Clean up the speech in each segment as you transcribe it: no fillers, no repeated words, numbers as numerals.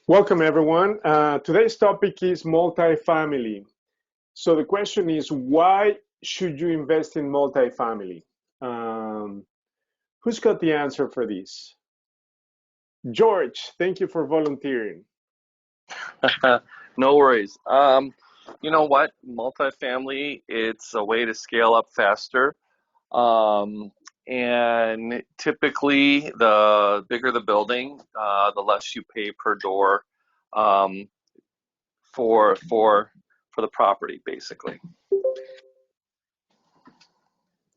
Welcome, everyone. Today's topic is multifamily. So the question is, why should you invest in multifamily? Who's got the answer for this? George, thank you for volunteering. No worries. You know what? Multifamily, it's a way to scale up faster. And typically, the bigger the building, the less you pay per door um, for the property, basically.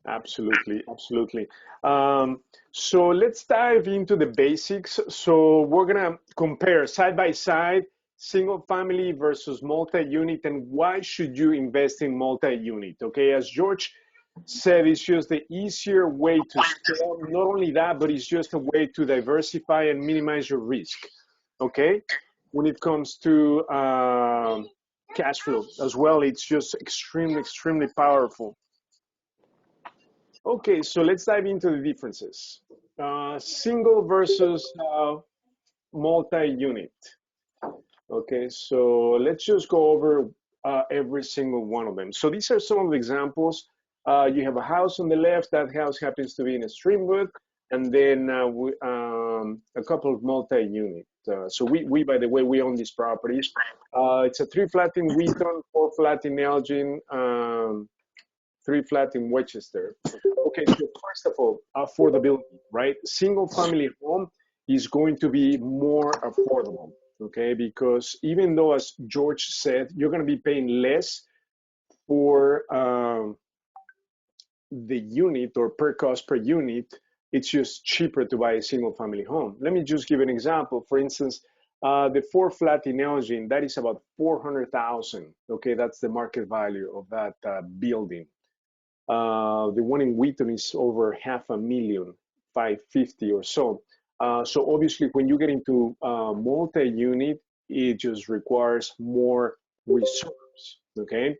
Absolutely, absolutely. So let's dive into the basics. So we're gonna compare side by side single family versus multi-unit and why should you invest in multi-unit, okay? As George said, it's just the easier way to scale. Not only that, but it's just a way to diversify and minimize your risk, okay? When it comes to cash flow as well, it's just extremely powerful. Okay, so let's dive into the differences. Single versus multi-unit. Okay, so let's just go over every single one of them. So these are some of the examples. You have a house on the left. That house happens to be in a Streamwood, and then a couple of multi-unit. So we, by the way, we own these properties. It's a 3-flat in Wheaton, 4-flat in Elgin, 3-flat in Winchester. Okay, so first of all, affordability, right? Single family home is going to be more affordable, okay? Because even though, as George said, you're going to be paying less for the unit or per cost per unit, it's just cheaper to buy a single family home. Let me just give an example. For instance, the 4-flat in Elgin, that is about 400,000. Okay, that's the market value of that building. The one in Wheaton is over $500,000, 550 or so. So obviously, when you get into multi-unit, it just requires more reserves. Okay.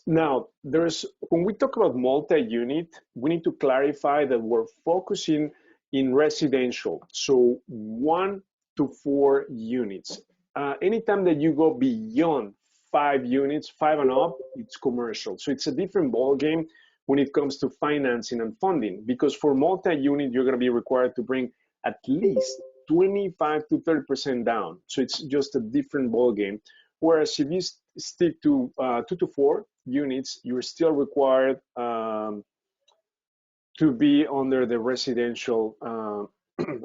Now, when we talk about multi-unit, we need to clarify that we're focusing in residential, so 1 to 4 units. Anytime that you go beyond 5 units, 5 and up, it's commercial. So it's a different ballgame when it comes to financing and funding, because for multi-unit, you're going to be required to bring at least 25 to 30% down. So it's just a different ballgame. Whereas if you stick to 2 to 4 units, you're still required to be under the residential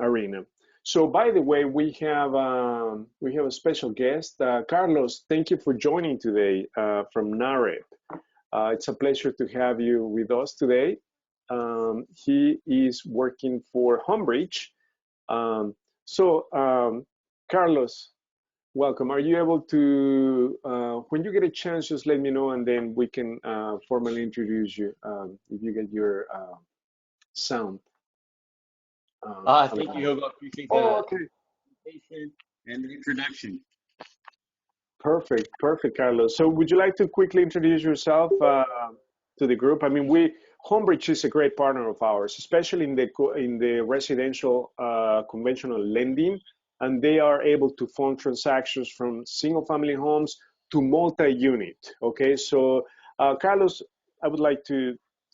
arena. So, by the way, we have a special guest, Carlos. Thank you for joining today from NAREP. It's a pleasure to have you with us today. He is working for Homebridge. Carlos, welcome. Are you able to, when you get a chance, just let me know, and then we can formally introduce you if you get your sound. Thank you, Hugo. Appreciate the invitation and the introduction. Perfect, Carlos. So would you like to quickly introduce yourself to the group? I mean, Homebridge is a great partner of ours, especially in the residential conventional lending, and they are able to fund transactions from single-family homes to multi-unit. Okay, so Carlos, I would like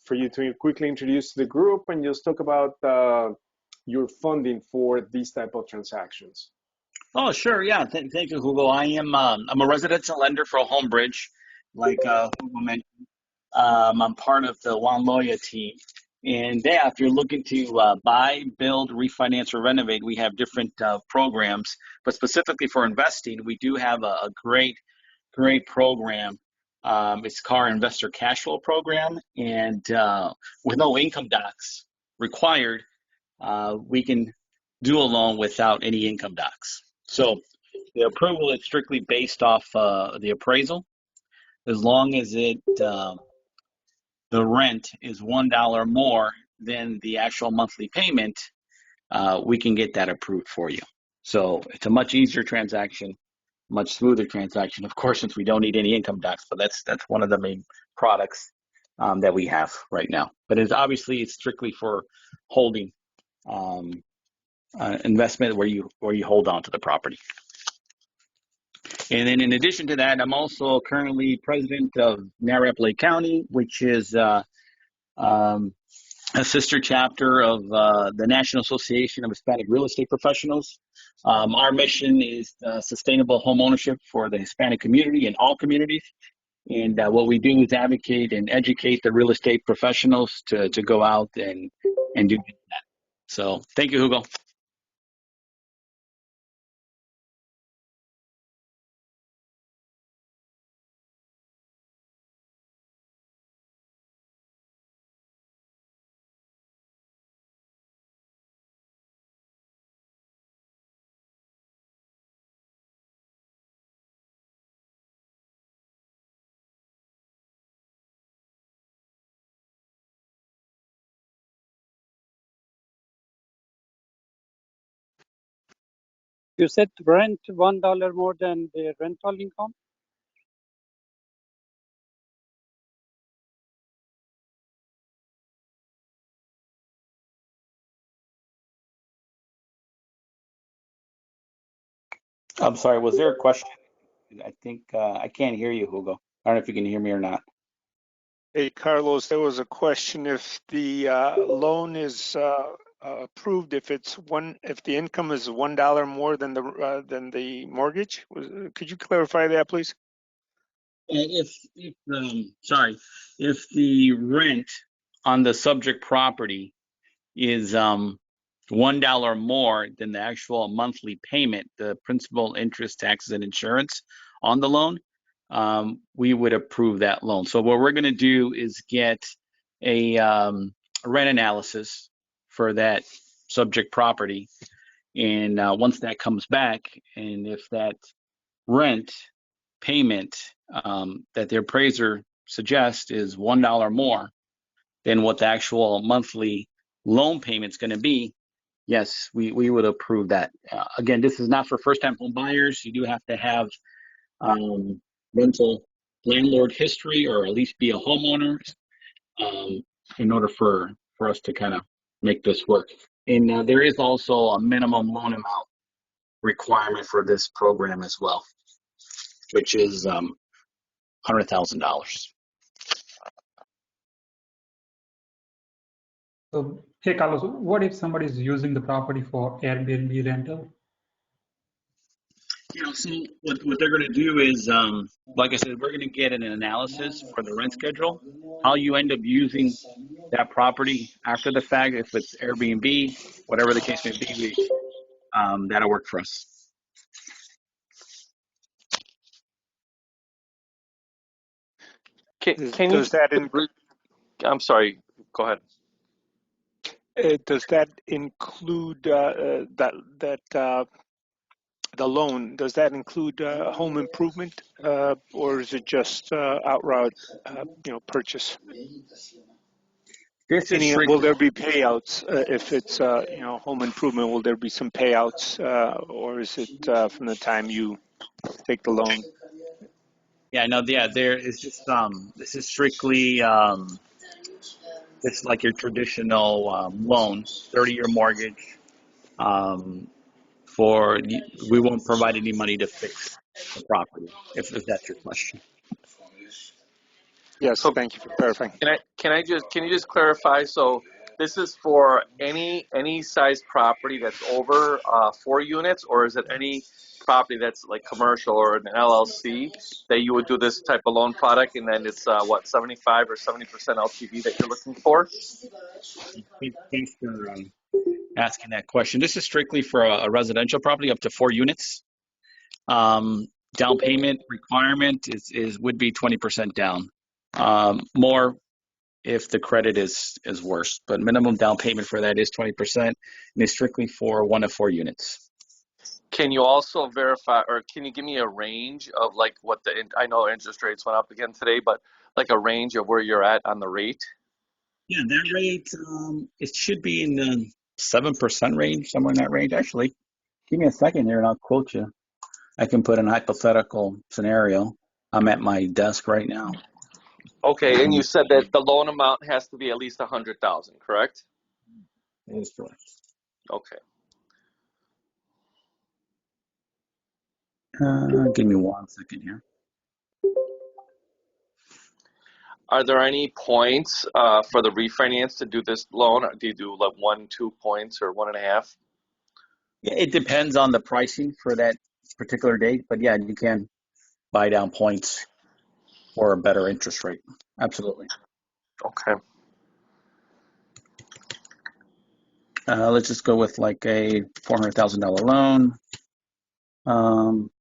for you to quickly introduce the group and just talk about your funding for these type of transactions. Oh, sure. Yeah. Thank you, Hugo. I'm a residential lender for Homebridge, like Hugo mentioned. I'm part of the Juan Loya team. And yeah, if you're looking to buy, build, refinance, or renovate, we have different programs. But specifically for investing, we do have a great program. It's called our Investor Cash Flow Program. And with no income docs required, we can do a loan without any income docs. So the approval is strictly based off the appraisal. As long as the rent is $1 more than the actual monthly payment, we can get that approved for you. So it's a much easier transaction, much smoother transaction. Of course, since we don't need any income docs, but that's one of the main products that we have right now. But it's strictly for holding investment where you hold on to the property. And then in addition to that, I'm also currently president of Narrap Lake County, which is a sister chapter of the National Association of Hispanic Real Estate Professionals. Our mission is sustainable home ownership for the Hispanic community and all communities. And what we do is advocate and educate the real estate professionals to go out and do that. So thank you, Hugo. You said rent $1 more than the rental income? I'm sorry, was there a question? I think I can't hear you, Hugo. I don't know if you can hear me or not. Hey, Carlos, there was a question if the loan is approved, if the income is $1 more than the mortgage. Could you clarify that, please? If the rent on the subject property is $1 more than the actual monthly payment, the principal, interest, taxes, and insurance on the loan, we would approve that loan. So what we're going to do is get a rent analysis for that subject property, and once that comes back, and if that rent payment that the appraiser suggests is $1 more than what the actual monthly loan payment is going to be, yes, we would approve that. Again, this is not for first-time home buyers. You do have to have rental landlord history, or at least be a homeowner, in order for us to kind of make this work. And there is also a minimum loan amount requirement for this program as well, which is $100,000. So, hey, Carlos, what if somebody is using the property for Airbnb rental? So what they're going to do is, like I said, we're going to get an analysis for the rent schedule, how you end up using that property after the fact, if it's Airbnb, whatever the case may be, that'll work for us. I'm sorry, go ahead. Does that include the loan? Does that include home improvement, or is it just outright, purchase? Will there be payouts if it's home improvement? Will there be some payouts, or is it from the time you take the loan? There is just this is strictly it's like your traditional loan, 30-year mortgage. We won't provide any money to fix the property, if that's your question. Yes, so thank you for clarifying. Can you just clarify? So this is for any size property that's over 4 units, or is it any property that's like commercial or an LLC that you would do this type of loan product, and then it's 75 or 70% LTV that you're looking for? Thanks for asking that question. This is strictly for a residential property up to 4 units. Down payment requirement would be 20% down. More if the credit is worse, but minimum down payment for that is 20%, and it's strictly for 1 to 4 units. Can you also verify, or can you give me a range of like I know interest rates went up again today, but like a range of where you're at on the rate? Yeah, that rate, it should be in the 7% range, somewhere in that range. Actually, give me a second here and I'll quote you. I can put in a hypothetical scenario. I'm at my desk right now. Okay, and you said that the loan amount has to be at least $100,000, correct? That is correct. Okay. Give me 1 second here. Are there any points for the refinance to do this loan? Do you do like 1, 2 points or 1.5? Yeah, it depends on the pricing for that particular date, but yeah, you can buy down points for a better interest rate. Absolutely. Okay. Let's just go with like a $400,000 loan.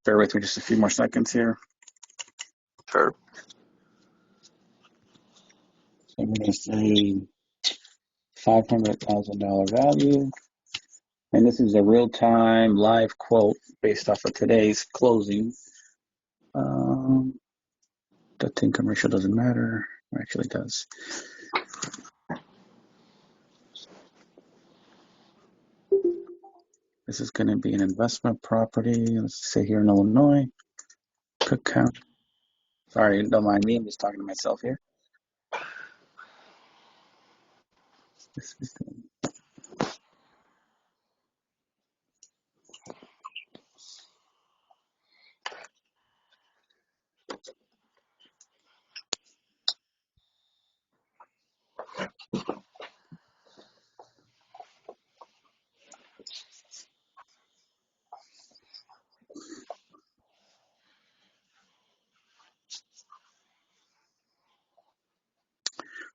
Bear with me just a few more seconds here. Sure. So I'm going to say $500,000 value. And this is a real-time live quote based off of today's closing. Debt to income ratio doesn't matter. Actually, it does. This is going to be an investment property. Let's say here in Illinois, Cook County. Sorry, don't mind me. I'm just talking to myself here. This is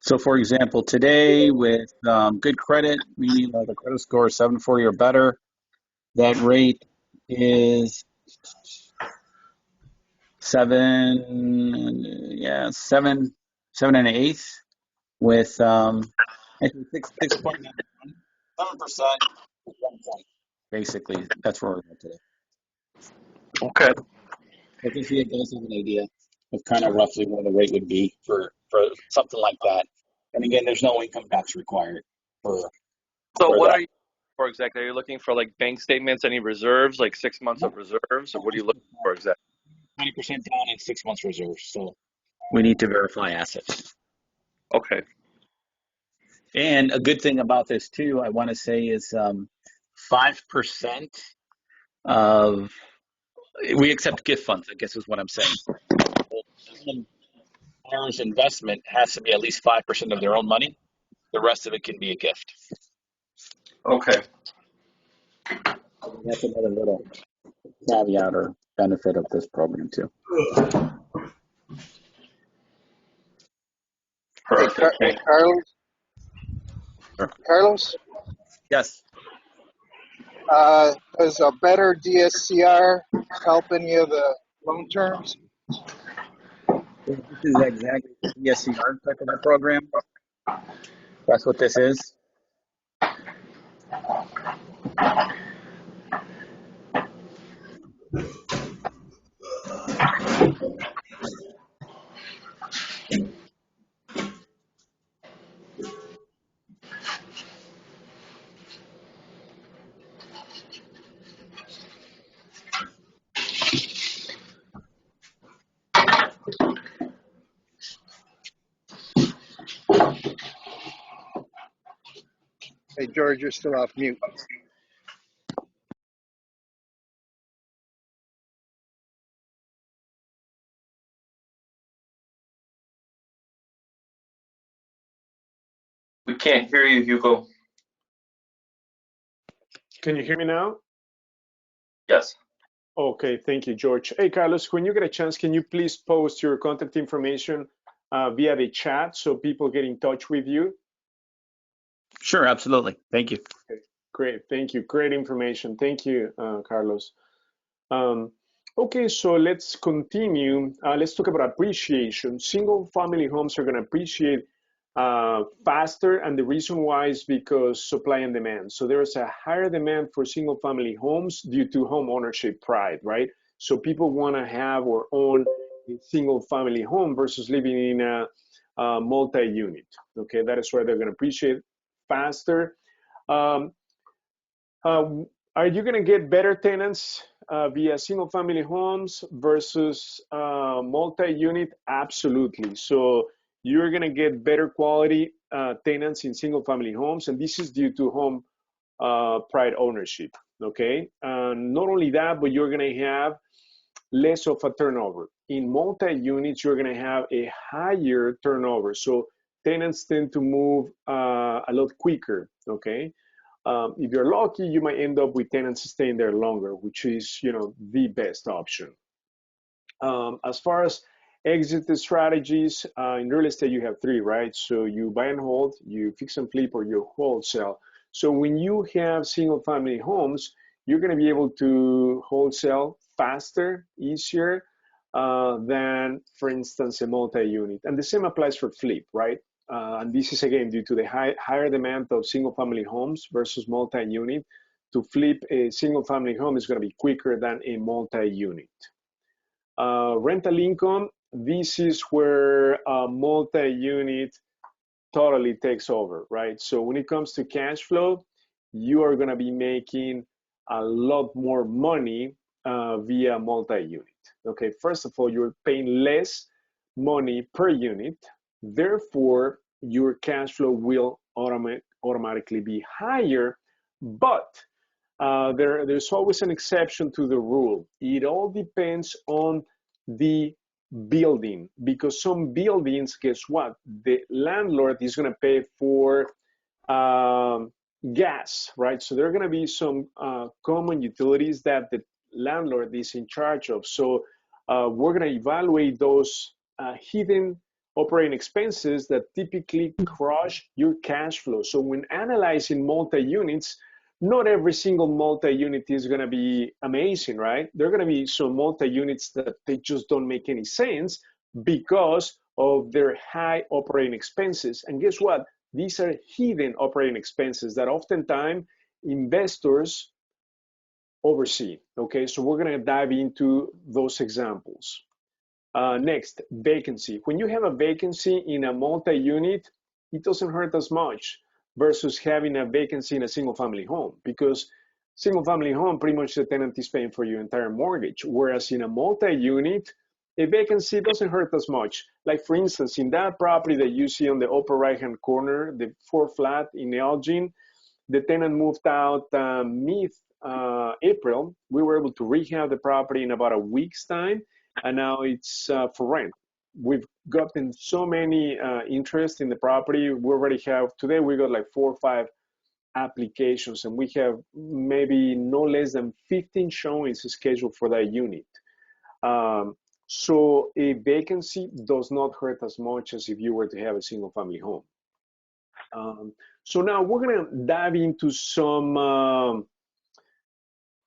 So, for example, today with good credit, meaning the credit score is 740 or better, that rate is seven and an eighth with actually 6.7%, 1 point. Basically, that's where we're at today. Okay. I can see it gives you an idea of kind of roughly where the rate would be for something like that. And again, there's no income tax required for So what that. are you for exactly? Are you looking for like bank statements, any reserves, like 6 months of reserves, or what are you looking for exactly? 20% down and 6 months reserves. So we need to verify assets. Okay. And a good thing about this too, I want to say, is 5% of, we accept gift funds, I guess is what I'm saying. Buyer's investment has to be at least 5% of their own money. The rest of it can be a gift. Okay. That's another little caveat or benefit of this program too. Perfect. Hey, Carlos. Sure. Carlos, Yes. does a better DSCR help any of the loan terms? This is exactly the DSCR type of a program. That's what this is. Hey, George, you're still off mute. We can't hear you, Hugo. Can you hear me now? Yes. Okay, thank you, George. Hey, Carlos, when you get a chance, can you please post your contact information via the chat so people get in touch with you? Sure, absolutely. Thank you. Okay, great, thank you. Great information. Thank you, Carlos. Okay, so let's continue. Let's talk about appreciation. Single family homes are going to appreciate faster, and the reason why is because supply and demand. So there is a higher demand for single family homes due to home ownership pride, right? So people want to have or own a single family home versus living in a multi-unit. Okay, that is why they're going to appreciate faster. Um, are you going to get better tenants via single family homes versus multi-unit? Absolutely. So you're going to get better quality tenants in single family homes, and this is due to home pride ownership. Okay. Not only that, but you're going to have less of a turnover. In multi-units, you're going to have a higher turnover. So tenants tend to move a lot quicker, okay? If you're lucky, you might end up with tenants staying there longer, which is, the best option. As far as exit strategies, in real estate, you have three, right? So you buy and hold, you fix and flip, or you wholesale. So when you have single family homes, you're going to be able to wholesale faster, easier than, for instance, a multi-unit. And the same applies for flip, right? And this is, again, due to the higher demand of single family homes versus multi-unit. To flip a single family home is going to be quicker than a multi-unit. Rental income, this is where multi-unit totally takes over, right? So when it comes to cash flow, you are going to be making a lot more money via multi-unit. Okay, first of all, you're paying less money per unit. Therefore, your cash flow will automatically be higher, but there's always an exception to the rule. It all depends on the building, because some buildings, guess what? The landlord is going to pay for gas, right? So there are going to be some common utilities that the landlord is in charge of. So we're going to evaluate those hidden operating expenses that typically crush your cash flow. So when analyzing multi-units, not every single multi-unit is going to be amazing, right? There are going to be some multi-units that they just don't make any sense because of their high operating expenses. And guess what? These are hidden operating expenses that oftentimes investors oversee, okay? So we're going to dive into those examples. Next, vacancy. When you have a vacancy in a multi-unit, it doesn't hurt as much versus having a vacancy in a single family home, because single family home, pretty much the tenant is paying for your entire mortgage. Whereas in a multi-unit, a vacancy doesn't hurt as much. Like for instance, in that property that you see on the upper right-hand corner, the 4-flat in Elgin, the tenant moved out mid-April. We were able to rehab the property in about a week's time, and now it's for rent. We've gotten so many interest in the property. We already have, today we got like 4 or 5 applications, and we have maybe no less than 15 showings scheduled for that unit. So a vacancy does not hurt as much as if you were to have a single family home. So now we're gonna dive into some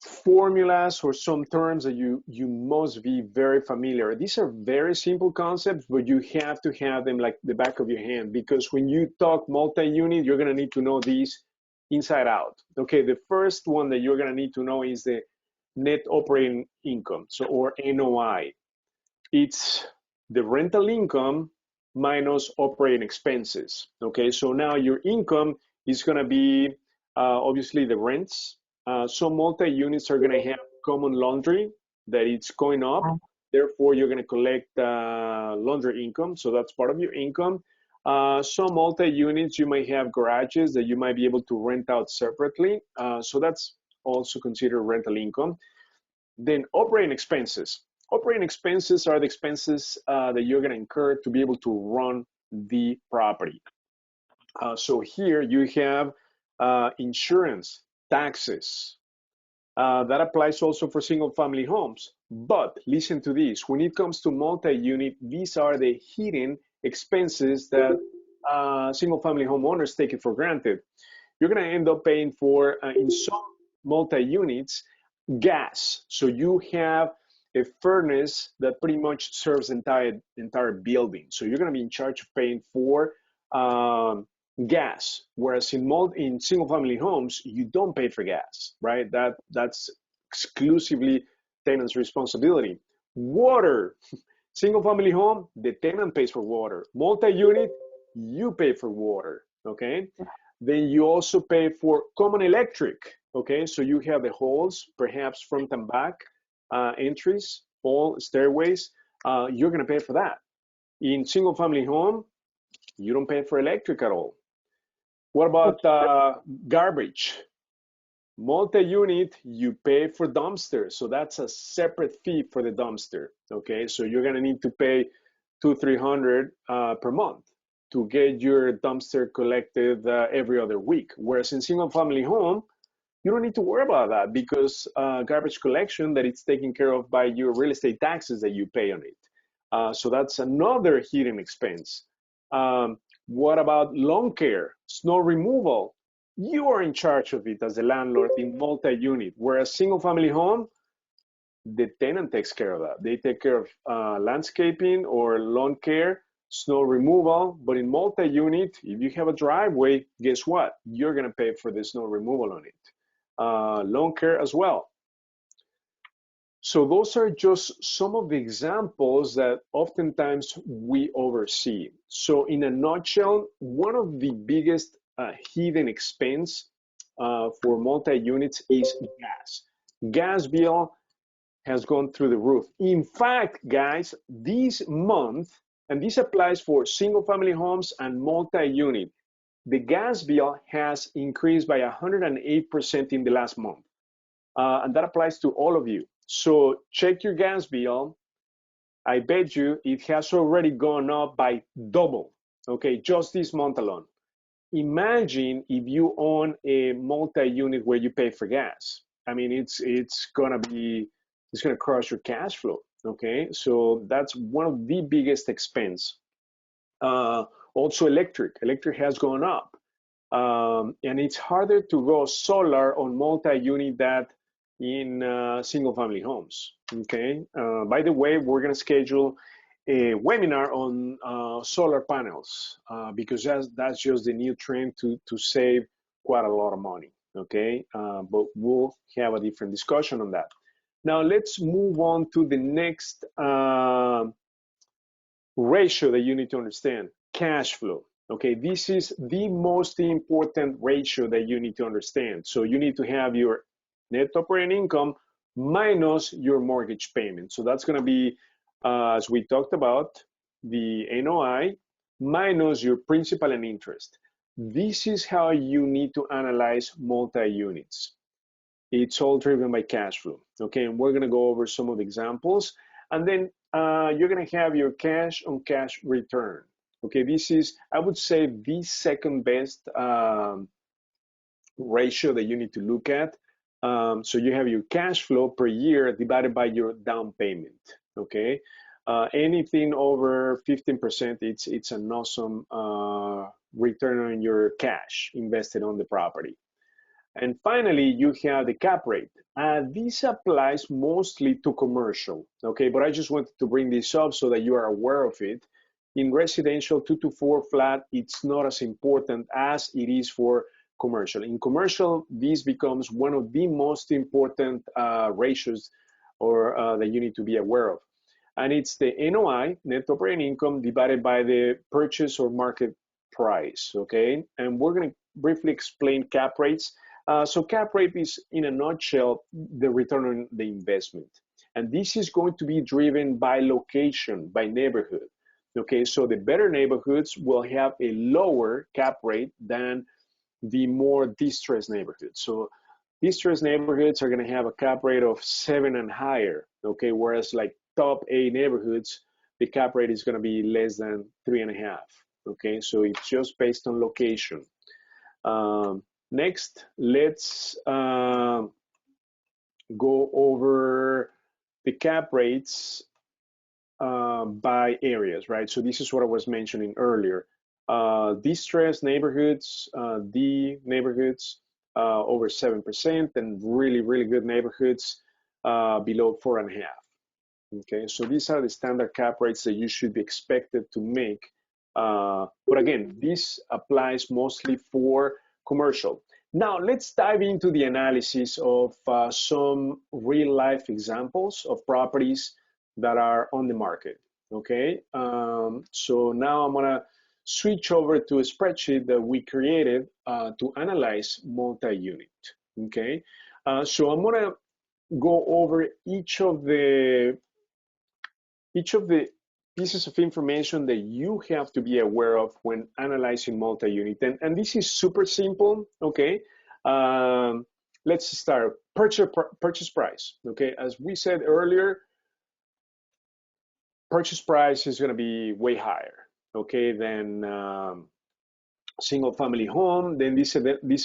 formulas or some terms that you must be very familiar. These are very simple concepts, but you have to have them like the back of your hand, because when you talk multi-unit, you're going to need to know these inside out. Okay, the first one that you're going to need to know is the net operating income, so or NOI. It's the rental income minus operating expenses. Okay, so now your income is going to be obviously the rents. Some multi-units are going to have common laundry that it's going up. Therefore, you're going to collect laundry income. So that's part of your income. Some multi-units, you might have garages that you might be able to rent out separately. So that's also considered rental income. Then operating expenses. Operating expenses are the expenses that you're going to incur to be able to run the property. So here you have insurance, taxes. That applies also for single family homes. But listen to this, when it comes to multi-unit, these are the hidden expenses that single family homeowners take it for granted. You're gonna end up paying for, in some multi-units, gas. So you have a furnace that pretty much serves the entire building. So you're gonna be in charge of paying for gas, whereas in single family homes, you don't pay for gas, right? That's exclusively tenant's responsibility. Water, single family home, the tenant pays for water. Multi-unit, you pay for water, okay? Then you also pay for common electric, okay? So you have the halls, perhaps front and back entries, all stairways, you're gonna pay for that. In single family home, you don't pay for electric at all. What about garbage? Multi-unit, you pay for dumpster. So that's a separate fee for the dumpster. Okay, so you're gonna need to pay $200-300 per month to get your dumpster collected every other week. Whereas in single family home, you don't need to worry about that because garbage collection that it's taken care of by your real estate taxes that you pay on it. So that's another hidden expense. What about lawn care, snow removal? You are in charge of it as a landlord in multi-unit, whereas single family home, the tenant takes care of that. They take care of landscaping or lawn care, snow removal. But in multi-unit, if you have a driveway, guess what? You're gonna pay for the snow removal on it. Lawn care as well. So those are just some of the examples that oftentimes we oversee. So in a nutshell, one of the biggest hidden expense for multi-units is gas. Gas bill has gone through the roof. In fact, guys, this month, and this applies for single family homes and multi-unit, the gas bill has increased by 108% in the last month. And that applies to all of you. So check your gas bill. I bet you it has already gone up by double, okay, just this month alone. Imagine if you own a multi-unit where you pay for gas. I mean, it's gonna crush your cash flow, okay? So that's one of the biggest expense. Also electric has gone up. And it's harder to go solar on multi-unit than in single family homes, okay? By the way, we're gonna schedule a webinar on solar panels because that's just the new trend to save quite a lot of money, okay? But we'll have a different discussion on that. Now let's move on to the next ratio that you need to understand, cash flow. Okay, this is the most important ratio that you need to understand. So you need to have your net operating income minus your mortgage payment. So that's gonna be, as we talked about, the NOI minus your principal and interest. This is how you need to analyze multi-units. It's all driven by cash flow, okay? And we're gonna go over some of the examples. And then you're gonna have your cash on cash return. Okay, this is, I would say, the second best ratio that you need to look at. So you have your cash flow per year divided by your down payment, okay? Anything over 15%, it's an awesome return on your cash invested on the property. And finally, you have the cap rate. This applies mostly to commercial, okay? But I just wanted to bring this up so that you are aware of it. In residential, 2 to 4 flat, it's not as important as it is for commercial. In commercial, this becomes one of the most important ratios or that you need to be aware of. And it's the NOI, net operating income, divided by the purchase or market price, okay? And we're gonna briefly explain cap rates. So cap rate is, in a nutshell, the return on the investment. And this is going to be driven by location, by neighborhood. Okay, so the better neighborhoods will have a lower cap rate than the more distressed neighborhoods. So distressed neighborhoods are gonna have a cap rate of 7 and higher, okay? Whereas like top A neighborhoods, the cap rate is gonna be less than 3.5, okay? So it's just based on location. Next, let's go over the cap rates by areas, right? So this is what I was mentioning earlier. Distressed neighborhoods, D neighborhoods over 7%, and really, really good neighborhoods below 4.5. Okay, so these are the standard cap rates that you should be expected to make. But again, this applies mostly for commercial. Now, let's dive into the analysis of some real life examples of properties that are on the market, okay? So now I'm gonna switch over to a spreadsheet that we created to analyze multi-unit, okay? So I'm gonna go over each of the pieces of information that you have to be aware of when analyzing multi-unit. And this is super simple, okay? let's start purchase price. Okay, as we said earlier, purchase price is going to be way higher, okay, than single family home. Then these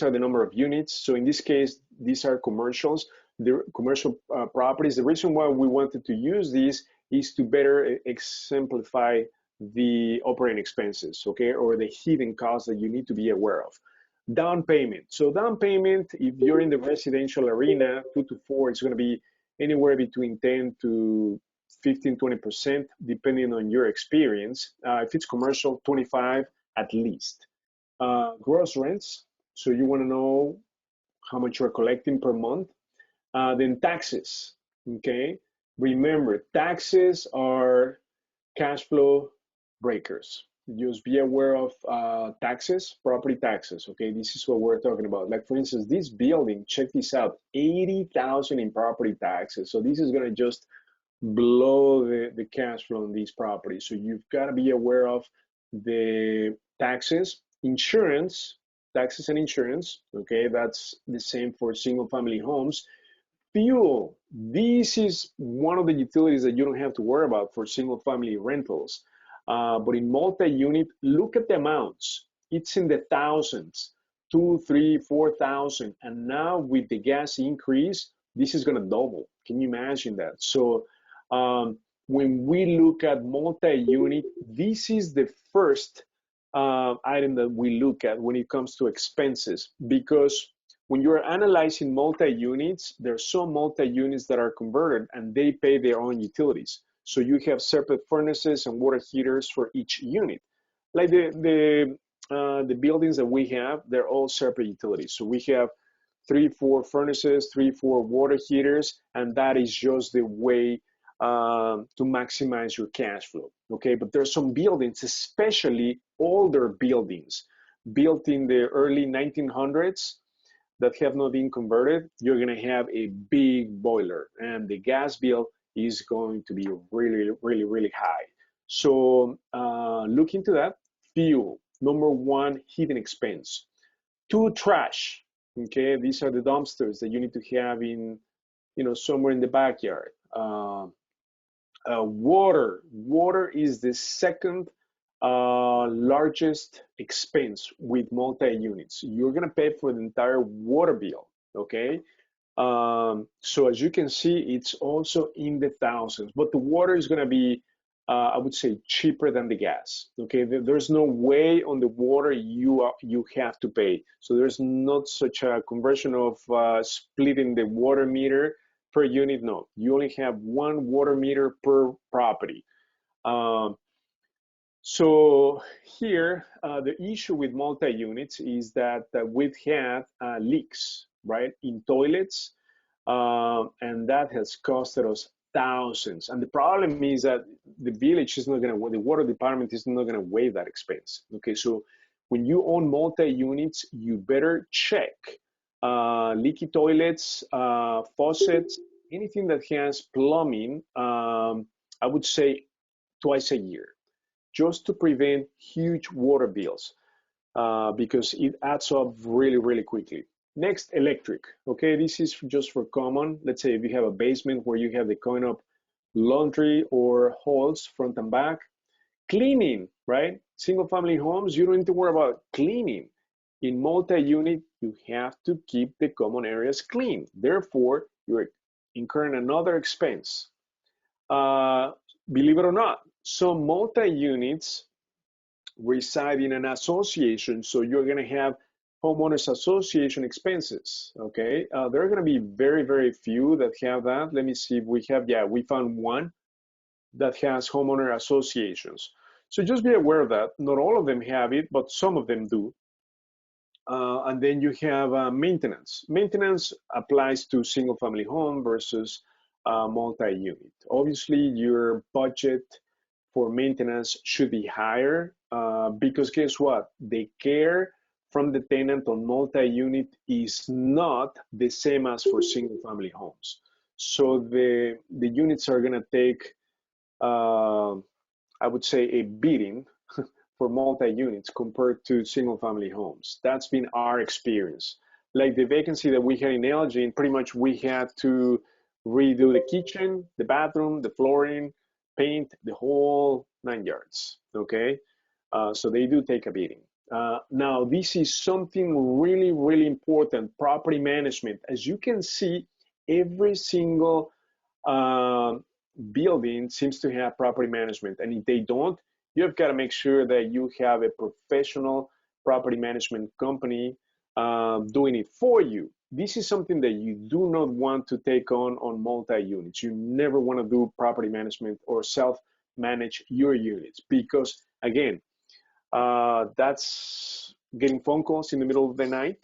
are the number of units. So in this case, these are commercials, the commercial properties. The reason why we wanted to use these is to better exemplify the operating expenses, okay, or the hidden costs that you need to be aware of. Down payment. So down payment, if you're in the residential arena, 2 to 4, it's going to be anywhere between 10 to 15, 20%, depending on your experience. If it's commercial, 25 at least. Gross rents, so you want to know how much you're collecting per month. Then taxes, okay? Remember, taxes are cash flow breakers. Just be aware of taxes, property taxes, okay? This is what we're talking about. Like, for instance, this building, check this out, 80,000 in property taxes. So this is going to just blow the cash flow on these properties. So you've got to be aware of the taxes, insurance, taxes and insurance, okay? That's the same for single family homes. Fuel, this is one of the utilities that you don't have to worry about for single family rentals. But in multi-unit, look at the amounts. It's in the thousands, 2, 3, 4,000. And now with the gas increase, this is gonna double. Can you imagine that? So when we look at multi-unit, this is the first item that we look at when it comes to expenses, because when you're analyzing multi-units, there's some multi-units that are converted and they pay their own utilities. So you have separate furnaces and water heaters for each unit. Like the buildings that we have, they're all separate utilities. So we have 3, 4 furnaces, 3, 4 water heaters, and that is just the way to maximize your cash flow, okay? But there's some buildings, especially older buildings, built in the early 1900s, that have not been converted. You're gonna have a big boiler and the gas bill is going to be really, really, really high. So look into that. Fuel, number 1 hidden expense. 2, trash, okay? These are the dumpsters that you need to have in, somewhere in the backyard. Water is the second largest expense with multi-units. You're gonna pay for the entire water bill, okay? So as you can see, it's also in the thousands, but the water is gonna be, I would say, cheaper than the gas, okay? There's no way on the water you have to pay. So there's not such a conversion of splitting the water meter per unit. No, you only have 1 water meter per property. So here, the issue with multi-units is that we've had leaks, right, in toilets, and that has costed us thousands. And the problem is that the village is not going to, the water department is not going to waive that expense. Okay, so when you own multi-units, you better check leaky toilets, faucets, anything that has plumbing, I would say twice a year, just to prevent huge water bills, because it adds up really, really quickly. Next, electric. Okay, this is just for common. Let's say if you have a basement where you have the coin up laundry or halls front and back. Cleaning, right? Single family homes, you don't need to worry about cleaning. In multi-unit, you have to keep the common areas clean. Therefore, you're incurring another expense. Believe it or not, some multi-units reside in an association, so you're going to have homeowners association expenses, okay? There are going to be very, very few that have that. Let me see if we have, yeah, we found one that has homeowner associations. So just be aware of that. Not all of them have it, but some of them do. And then you have maintenance. Maintenance applies to single family home versus multi-unit. Obviously, your budget for maintenance should be higher because guess what? The care from the tenant on multi-unit is not the same as for single family homes. So the units are gonna take, I would say, a beating for multi-units compared to single family homes. That's been our experience. like the vacancy that we had in Elgin, pretty much we had to redo the kitchen, the bathroom, the flooring, paint, the whole 9 yards, okay? So they do take a beating. Now, this is something really, really important, property management. As you can see, every single building seems to have property management, and if they don't, you've got to make sure that you have a professional property management company doing it for you. This is something that you do not want to take on multi-units. You never want to do property management or self-manage your units because, again, that's getting phone calls in the middle of the night.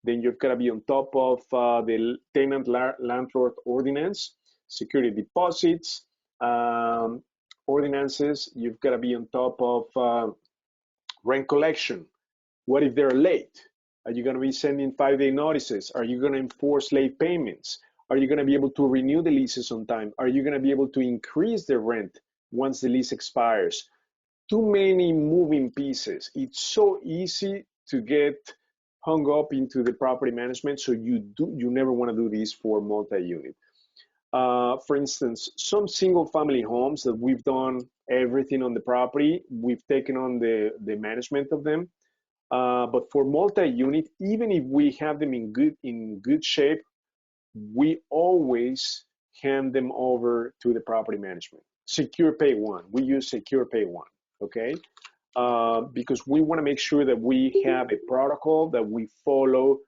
Then you've got to be on top of the tenant landlord ordinance, security deposits, ordinances. You've got to be on top of rent collection. What if they're late? Are you going to be sending 5-day notices? Are you going to enforce late payments? Are you going to be able to renew the leases on time? Are you going to be able to increase the rent once the lease expires? Too many moving pieces. It's so easy to get hung up into the property management, so you never want to do this for multi-unit. For instance, some single family homes that we've done everything on the property, we've taken on the management of them. But for multi-unit, even if we have them in good shape, we always hand them over to the property management. Secure Pay One. We use Secure Pay One, okay? Because we want to make sure that we have a protocol that we follow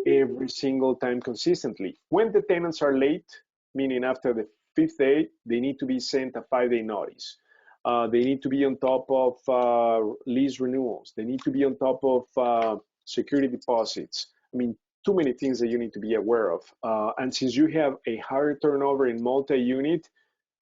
every single time consistently. When the tenants are late, meaning after the 5th day, they need to be sent a 5-day notice. They need to be on top of lease renewals. They need to be on top of security deposits. I mean, too many things that you need to be aware of. And since you have a higher turnover in multi-unit,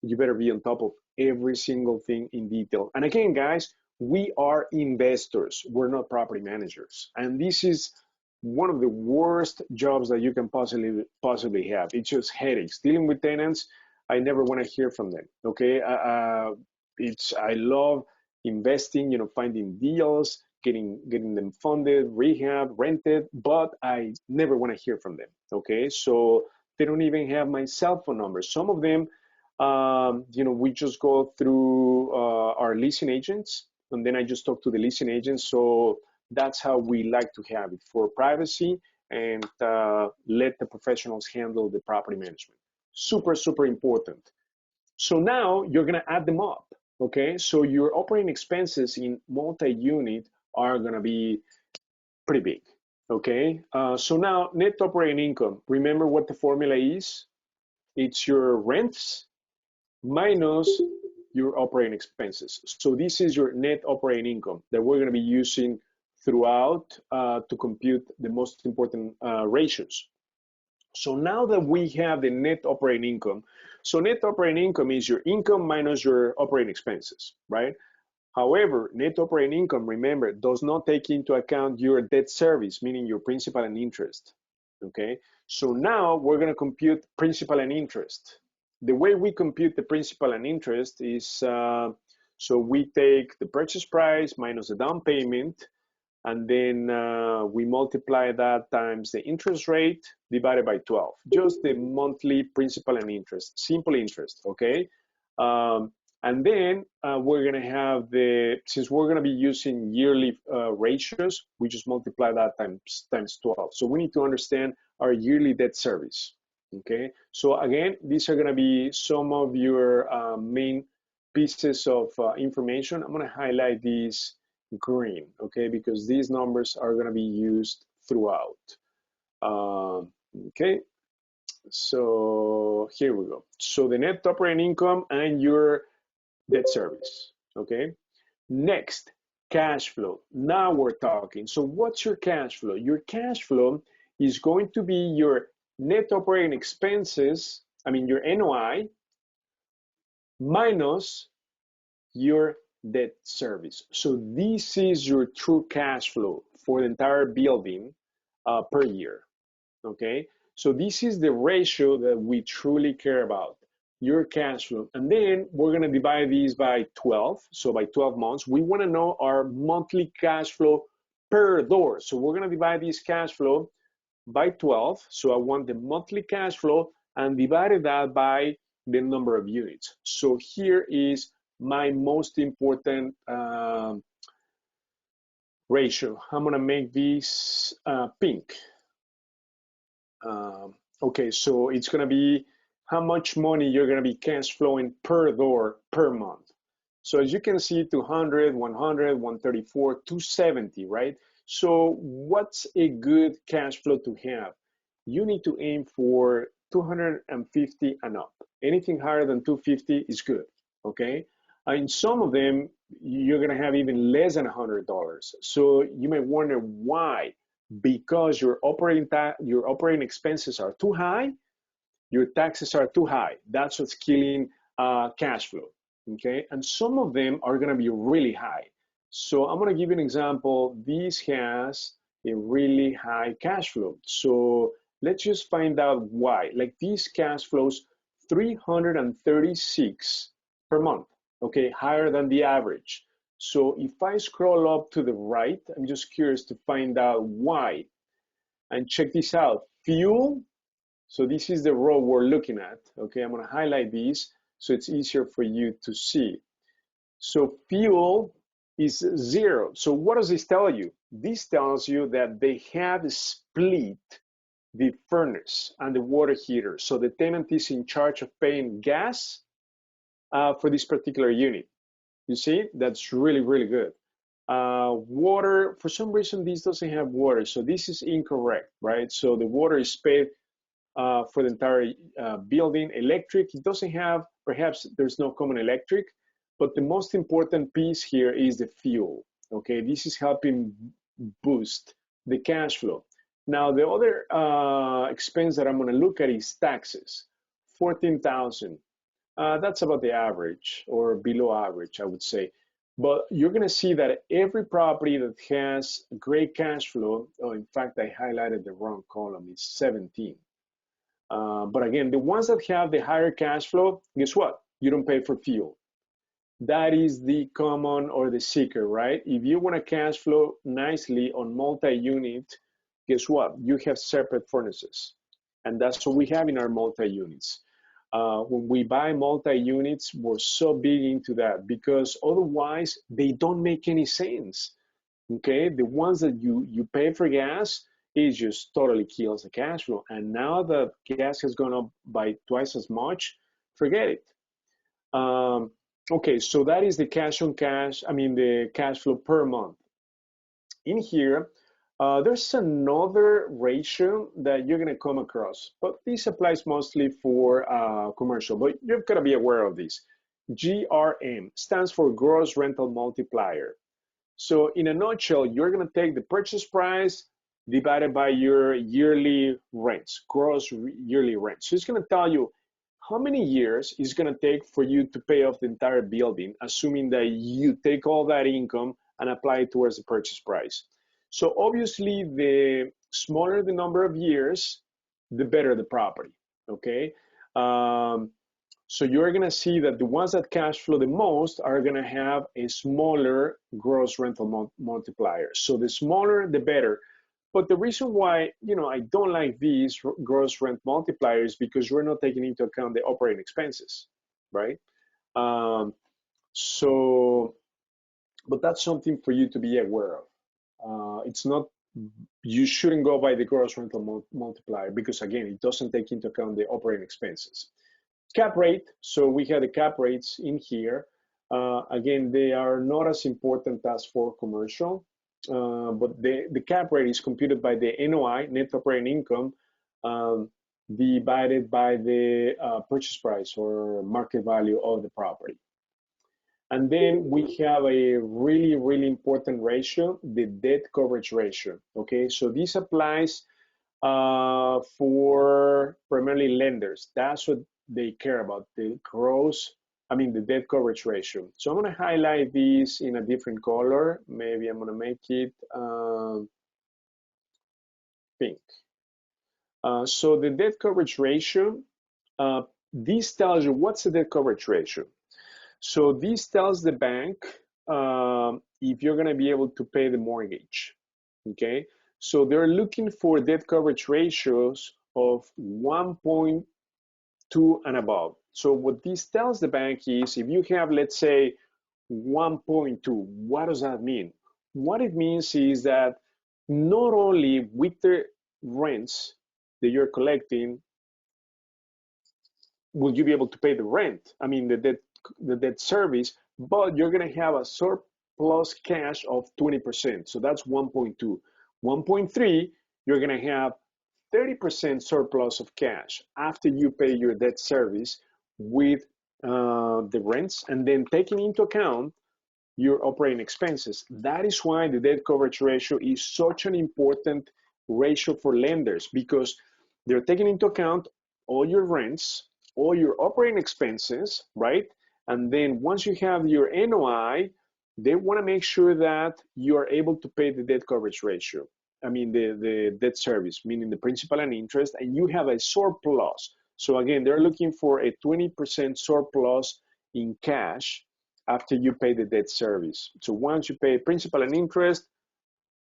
you better be on top of every single thing in detail. And again, guys, we are investors. We're not property managers. And this is one of the worst jobs that you can possibly have. It's just headaches. Dealing with tenants, I never want to hear from them, okay? I love investing, finding deals, getting them funded, rehab, rented, but I never want to hear from them, okay? So they don't even have my cell phone number. Some of them, we just go through our leasing agents, and then I just talk to the leasing agents. So that's how we like to have it, for privacy, and let the professionals handle the property management. Super, super important. So now you're going to add them up. Okay, so your operating expenses in multi-unit are going to be pretty big. Okay, so now net operating income. Remember what the formula is? It's your rents minus your operating expenses. So this is your net operating income that we're going to be using throughout to compute the most important ratios. So now that we have the net operating income, so net operating income is your income minus your operating expenses, right? However, net operating income, remember, does not take into account your debt service, meaning your principal and interest, okay? So now we're gonna compute principal and interest. The way we compute the principal and interest is, so we take the purchase price minus the down payment, and then we multiply that times the interest rate divided by 12, just the monthly principal and interest, simple interest, okay? And then we're gonna have since we're gonna be using yearly ratios, we just multiply that times 12. So we need to understand our yearly debt service, okay? So again, these are gonna be some of your main pieces of information. I'm gonna highlight these green, okay, because these numbers are going to be used throughout. Okay, so here we go. So the net operating income and your debt service, okay. Next, cash flow. Now we're talking. So what's your cash flow? Your cash flow is going to be your net operating expenses, your NOI, minus your debt service. So this is your true cash flow for the entire building per year, okay? So this is the ratio that we truly care about, your cash flow. And then we're gonna divide these by 12, so by 12 months. We wanna know our monthly cash flow per door. So we're gonna divide this cash flow by 12. So I want the monthly cash flow and divided that by the number of units. So here is my most important ratio. I'm gonna make this pink. Okay, so it's gonna be how much money you're gonna be cash flowing per door per month. So as you can see, 200, 100, 134, 270, right? So what's a good cash flow to have? You need to aim for 250 and up. Anything higher than 250 is good, okay? In some of them, you're gonna have even less than $100. So you may wonder why. Because your operating expenses are too high, your taxes are too high. That's what's killing cash flow, okay? And some of them are gonna be really high. So I'm gonna give you an example. This has a really high cash flow. So let's just find out why. Like these cash flows 336 per month, okay? Higher than the average. So if I scroll up to the right, I'm just curious to find out why. And check this out, fuel. So this is the row we're looking at, okay? I'm gonna highlight these so it's easier for you to see. So fuel is 0. So what does this tell you? This tells you that they have split the furnace and the water heater. So the tenant is in charge of paying gas for this particular unit. You see, that's really, really good. Water, for some reason, this doesn't have water. So this is incorrect, right? So the water is paid for the entire building. Electric, it doesn't have, perhaps there's no common electric, but the most important piece here is the fuel, okay? This is helping boost the cash flow. Now, the other expense that I'm gonna look at is taxes, 14,000. That's about the average or below average, I would say. But you're gonna see that every property that has great cash flow, oh, in fact, I highlighted the wrong column, it's 17. But again, the ones that have the higher cash flow, guess what? You don't pay for fuel. That is the common or the secret, right? If you want to cash flow nicely on multi-unit, guess what? You have separate furnaces. And that's what we have in our multi-units. When we buy multi-units, we're so big into that because otherwise they don't make any sense, okay? The ones that you pay for gas, it just totally kills the cash flow. And now that gas has gone up by twice as much, forget it. Okay, so that is the cash on cash, the cash flow per month. In here, there's another ratio that you're gonna come across, but this applies mostly for commercial, but you've gotta be aware of this. GRM stands for gross rental multiplier. So in a nutshell, you're gonna take the purchase price divided by your yearly rents, gross yearly rent. So it's gonna tell you how many years it's gonna take for you to pay off the entire building, assuming that you take all that income and apply it towards the purchase price. So obviously, the smaller the number of years, the better the property, okay? So you're gonna see that the ones that cash flow the most are gonna have a smaller gross rental multiplier. So the smaller, the better. But the reason why, I don't like these gross rent multipliers because you're not taking into account the operating expenses, right? But that's something for you to be aware of. It's not, you shouldn't go by the gross rental multiplier because again, it doesn't take into account the operating expenses. Cap rate, so we have the cap rates in here. Again, they are not as important as for commercial, but the cap rate is computed by the NOI, net operating income, divided by the purchase price or market value of the property. And then we have a really, really important ratio, the debt coverage ratio, okay? So this applies for primarily lenders. That's what they care about, the debt coverage ratio. So I'm gonna highlight this in a different color. Maybe I'm gonna make it pink. So the debt coverage ratio, this tells you what's the debt coverage ratio. So this tells the bank if you're gonna be able to pay the mortgage, okay? So they're looking for debt coverage ratios of 1.2 and above. So what this tells the bank is if you have, let's say, 1.2, what does that mean? What it means is that not only with the rents that you're collecting will you be able to pay the rent, I mean the debt service, but you're going to have a surplus cash of 20%. So that's 1.2. 1.3, you're going to have 30% surplus of cash after you pay your debt service with the rents, and then taking into account your operating expenses. That is why the debt coverage ratio is such an important ratio for lenders, because they're taking into account all your rents, all your operating expenses, right? And then once you have your NOI, they want to make sure that you are able to pay the debt coverage ratio. I mean, the debt service, meaning the principal and interest, and you have a surplus. So again, they're looking for a 20% surplus in cash after you pay the debt service. So once you pay principal and interest,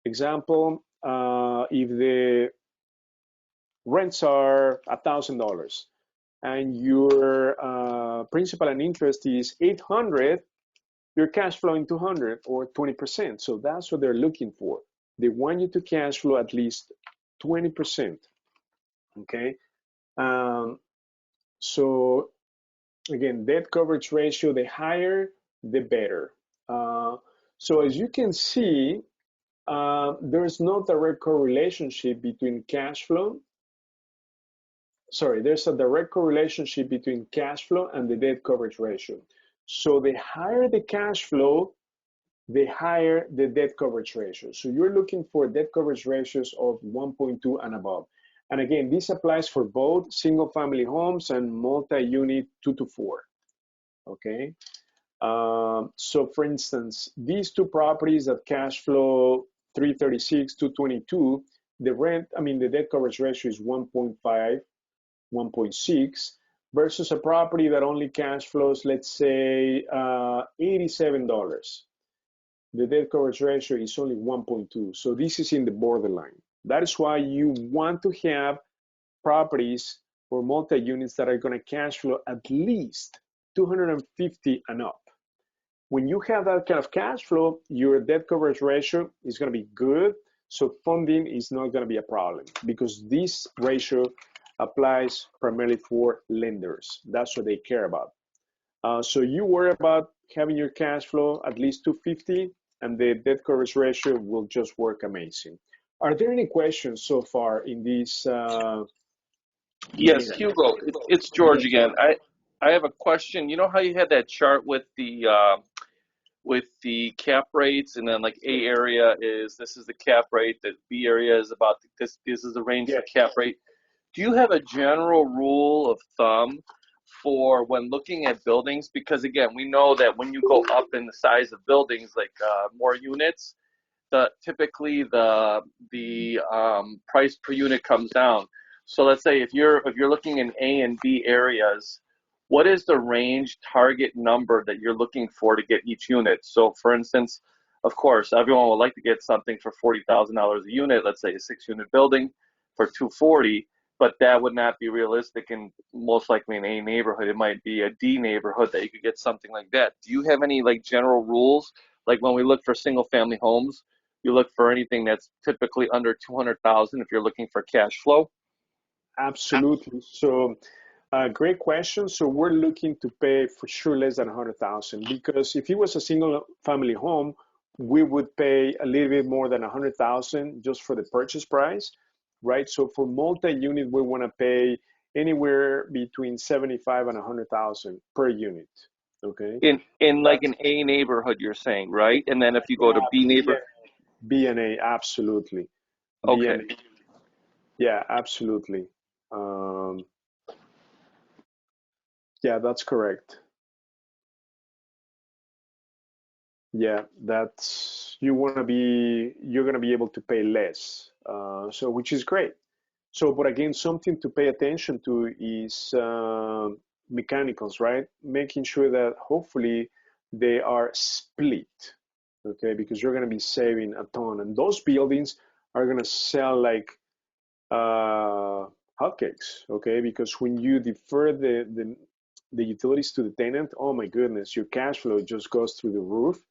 example, if the rents are $1,000 and your principal and interest is 800, your cash flow in 200 or 20%. So that's what they're looking for. They want you to cash flow at least 20%. Okay. So again, debt coverage ratio, the higher, the better. So as you can see, there's no direct correlation between cash flow. Sorry, there's a direct correlation between cash flow and the debt coverage ratio. So the higher the cash flow, the higher the debt coverage ratio. So you're looking for debt coverage ratios of 1.2 and above. And again, this applies for both single family homes and multi-unit 2 to 4. Okay. So for instance, these two properties that cash flow 336, 222, the debt coverage ratio is 1.5, 1.6 versus a property that only cash flows, let's say, $87. The debt coverage ratio is only 1.2. So this is in the borderline. That is why you want to have properties or multi-units that are going to cash flow at least 250 and up. When you have that kind of cash flow, your debt coverage ratio is going to be good. So funding is not going to be a problem because this ratio applies primarily for lenders. That's what they care about. So you worry about having your cash flow at least 250 and the debt coverage ratio will just work amazing. Are there any questions so far in this? Yes, Hugo, it's George again. I have a question. You know how you had that chart with the cap rates, and then like A area this is the cap rate, the B area is about this is the range for cap rate. Do you have a general rule of thumb for when looking at buildings? Because again, we know that when you go up in the size of buildings, like more units, typically the price per unit comes down. So let's say if you're looking in A and B areas, what is the range target number that you're looking for to get each unit? So for instance, of course, everyone would like to get something for $40,000 a unit, let's say a 6-unit building for $240, but that would not be realistic in most likely an A neighborhood. It might be a D neighborhood that you could get something like that. Do you have any like general rules? Like when we look for single family homes, you look for anything that's typically under 200,000 if you're looking for cash flow? Absolutely. So great question. So we're looking to pay for sure less than 100,000 because if it was a single family home, we would pay a little bit more than 100,000 just for the purchase price, right? So for multi-unit, we want to pay anywhere between 75 and 100,000 per unit. Okay. In like an A neighborhood, you're saying, right? And then if you go to B neighborhood, B and A, absolutely. Okay. Yeah, absolutely. Yeah, that's correct. Yeah, you're gonna be able to pay less. So which is great. So, but again, something to pay attention to is mechanicals, right? Making sure that hopefully they are split, okay? Because you're gonna be saving a ton. And those buildings are gonna sell like hotcakes, okay? Because when you defer the utilities to the tenant, oh my goodness, your cash flow just goes through the roof,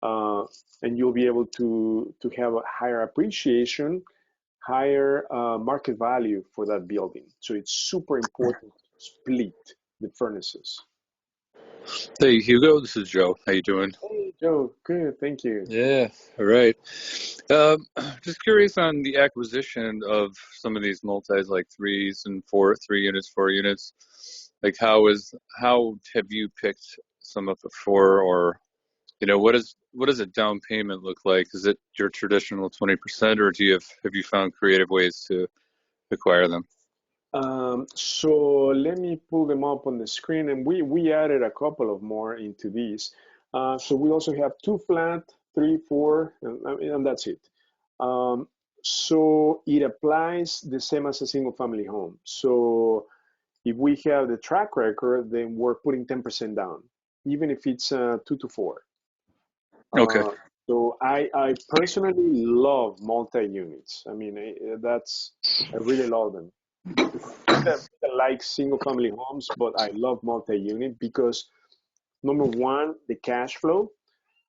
and you'll be able to have a higher appreciation, higher market value for that building. So it's super important to split the furnaces. Hey Hugo, this is Joe. How you doing? Hey Joe, good, thank you. Yeah, all right. Just curious on the acquisition of some of these multis, like 3 units, 4 units. Like how have you picked some up before, or what does a down payment look like? Is it your traditional 20%, or have you found creative ways to acquire them? So let me pull them up on the screen, and we added a couple of more into these. So we also have 2 flat, 3, 4, and that's it. So it applies the same as a single family home. So if we have the track record, then we're putting 10% down, even if it's 2 to 4. Okay. So I personally love multi-units. I mean, I really love them. I like single family homes, but I love multi-unit because number one, the cash flow.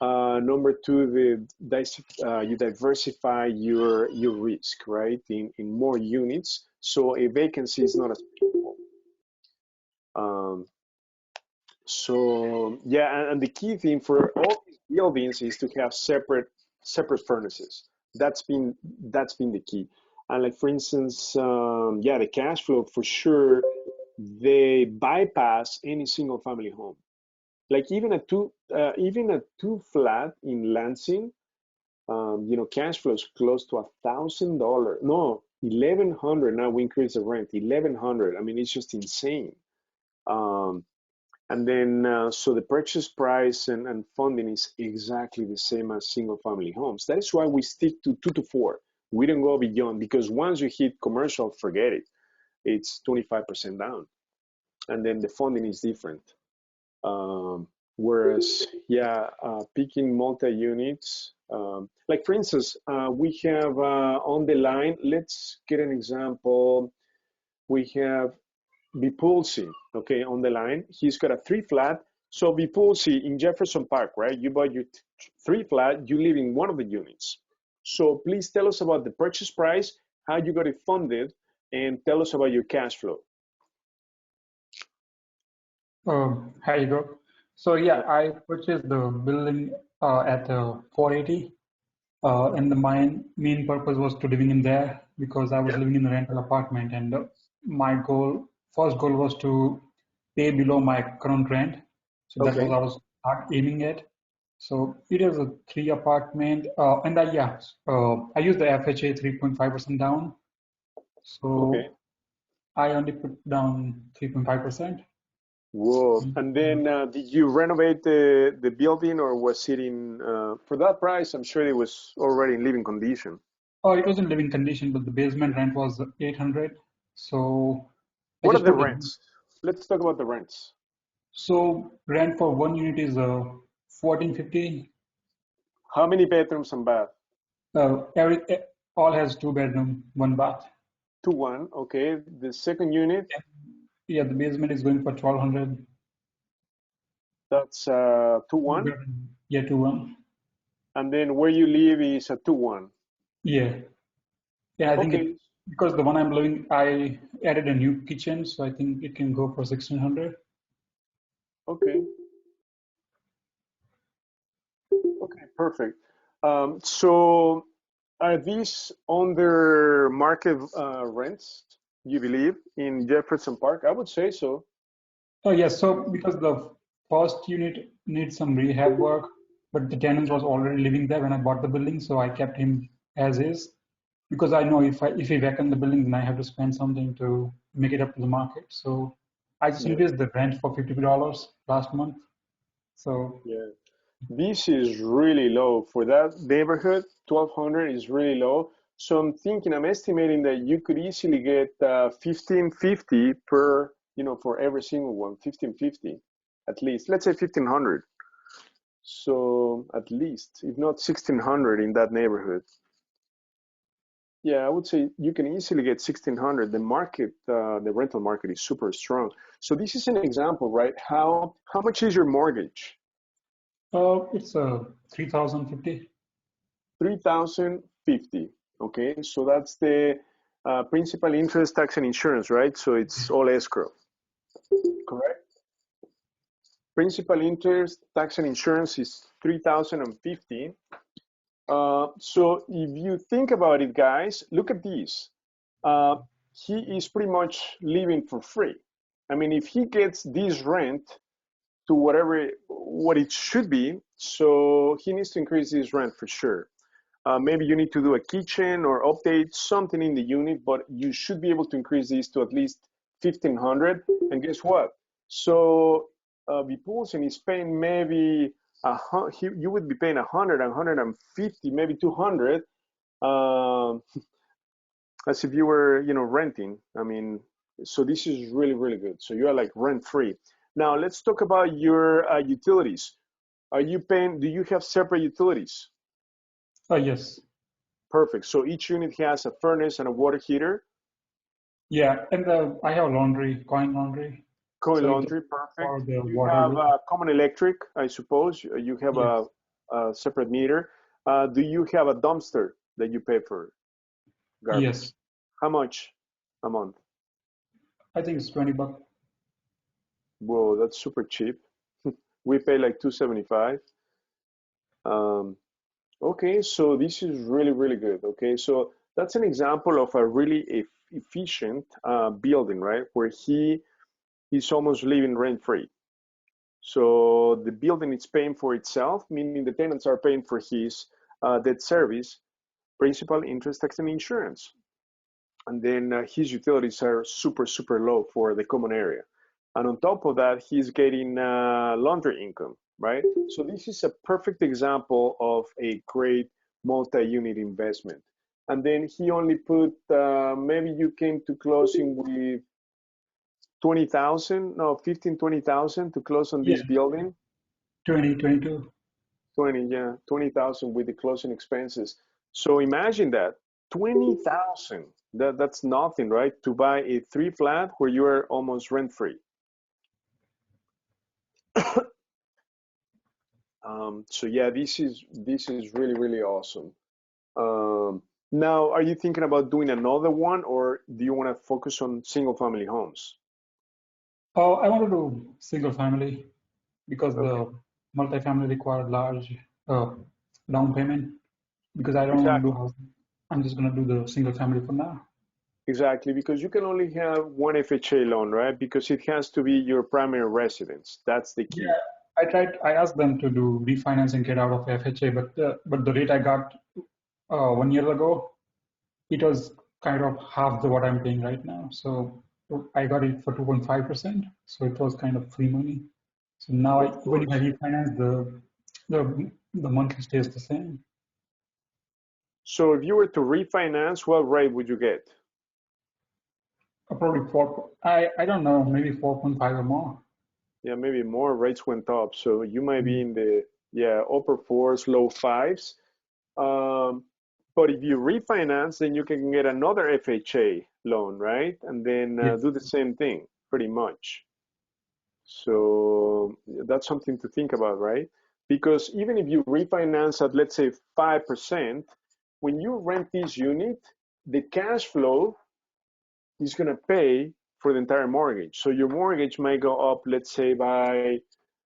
Number two, you diversify your risk, right? In more units, so a vacancy is not as painful. So yeah, and the key thing for all these buildings is to have separate furnaces. That's been the key. And like for instance, yeah, the cash flow for sure, they bypass any single family home. Like even a two flat in Lansing, cash flow is close to $1,000. No, 1,100. Now we increase the rent, 1,100. I mean, it's just insane. Um, and then, so the purchase price and funding is exactly the same as single family homes. That is why we stick to 2 to 4. We don't go beyond, because once you hit commercial, forget it. It's 25% down. And then the funding is different. Whereas, yeah, picking multi-units, like for instance, we have on the line, let's get an example. We have Bipulsi, okay, on the line. He's got a 3 flat. So Bipulsi in Jefferson Park, right? You buy your 3 flat, you live in one of the units. So please tell us about the purchase price, how you got it funded, and tell us about your cash flow. Hi, Igor. So yeah, I purchased the building at 480, and the main purpose was to living in there because I was living in a rental apartment, and my first goal was to pay below my current rent. So that was Okay. I was aiming at. So it is a 3 apartment, and I used the FHA 3.5% down. Okay. So I only put down 3.5%. Whoa. And then did you renovate the building, or was it in, for that price, I'm sure it was already in living condition. Oh, it was in living condition, but the basement rent was 800. So I What are just the put the rents? Let's talk about the rents. so rent for 1 unit is 1450. How many bedrooms and bath? All has 2 bedroom, 1 bath. 2, 1. Okay. The second unit, Yeah, the basement is going for 1200. that's 2, 1. Yeah, 2 1. And then where you live is a 2, 1. Yeah, yeah. I think Okay. because the one I'm living, I added a new kitchen, so I think it can go for 1600. Okay. Okay. Perfect. So are these under market rents, you believe, in Jefferson Park? I would say so. Oh yes, so because the first unit needs some rehab work, but the tenant was already living there when I bought the building, so I kept him as is. Because I know if we vacant the building, then I have to spend something to make it up to the market. So I just Yeah. increased the rent for $50 last month. So Yeah. This is really low for that neighborhood. 1,200 is really low. So I'm estimating that you could easily get 1,550 per, for every single one, 1,550 at least. Let's say 1,500. So at least, if not 1,600 in that neighborhood. Yeah, I would say you can easily get 1,600. The market, the rental market is super strong. So this is an example, right? How much is your mortgage? It's 3,050. 3,050. Okay, so that's the principal, interest, tax, and insurance, right? So it's all escrow, correct? Principal, interest, tax, and insurance is 3,050. So if you think about it, guys, look at this. He is pretty much living for free. I mean, if he gets this rent to what it should be, so he needs to increase his rent for sure. Maybe you need to do a kitchen or update something in the unit, but you should be able to increase this to at least 1,500. And guess what? So Vipulsen is paying maybe you would be paying 100, 150, maybe 200, as if you were, renting. I mean, so this is really, really good. So you are like rent free. Now let's talk about your utilities. Are you paying? Do you have separate utilities? Yes. Perfect. So each unit has a furnace and a water heater. Yeah, and I have laundry, coin laundry. Coin So laundry, perfect. for the You water have bill. common electric, I suppose. You have Yes. a separate meter. Do you have a dumpster that you pay for garbage? Yes. How much a month? I think it's $20. Whoa, that's super cheap. We pay like 275. Okay, so this is really, really good. Okay, so that's an example of a really efficient building, right? Where he's almost living rent-free. So the building is paying for itself, meaning the tenants are paying for his debt service, principal, interest, tax, and insurance. And then his utilities are super, super low for the common area. And on top of that, he's getting laundry income, right? So this is a perfect example of a great multi-unit investment. And then he only put, maybe you came to closing with 20,000, no, 15, 20,000 to close on Yeah, this building. 2022. 20, yeah, 20,000 with the closing expenses. So imagine that, 20,000. That's nothing, right? To buy a 3 flat where you are almost rent free. So yeah, this is really, really awesome. Now, are you thinking about doing another one, or do you want to focus on single family homes? Oh, I want to do single family because Okay, the multifamily require large uh, down payment. Because I don't want to do exactly. housing. I'm just going to do the single family for now. Exactly, because you can only have one FHA loan, right? Because it has to be your primary residence. That's the key. Yeah, I asked them to do refinance and get out of FHA, but the rate I got 1 year ago, it was kind of half the what I'm paying right now. So I got it for 2.5%. So it was kind of free money. So now Of even if I course. refinance, the monthly stays the same. So if you were to refinance, what rate would you get? Probably four. I don't know, maybe 4.5 or more. Yeah, maybe more. Rates went up, so you might be Mm. in the upper fours, low fives. Um, but if you refinance, then you can get another FHA loan, right? And then Yes. do the same thing, pretty much. So that's something to think about, right? Because even if you refinance at, let's say, 5%, when you rent this unit, the cash flow is going to pay for the entire mortgage. So your mortgage might go up, let's say, by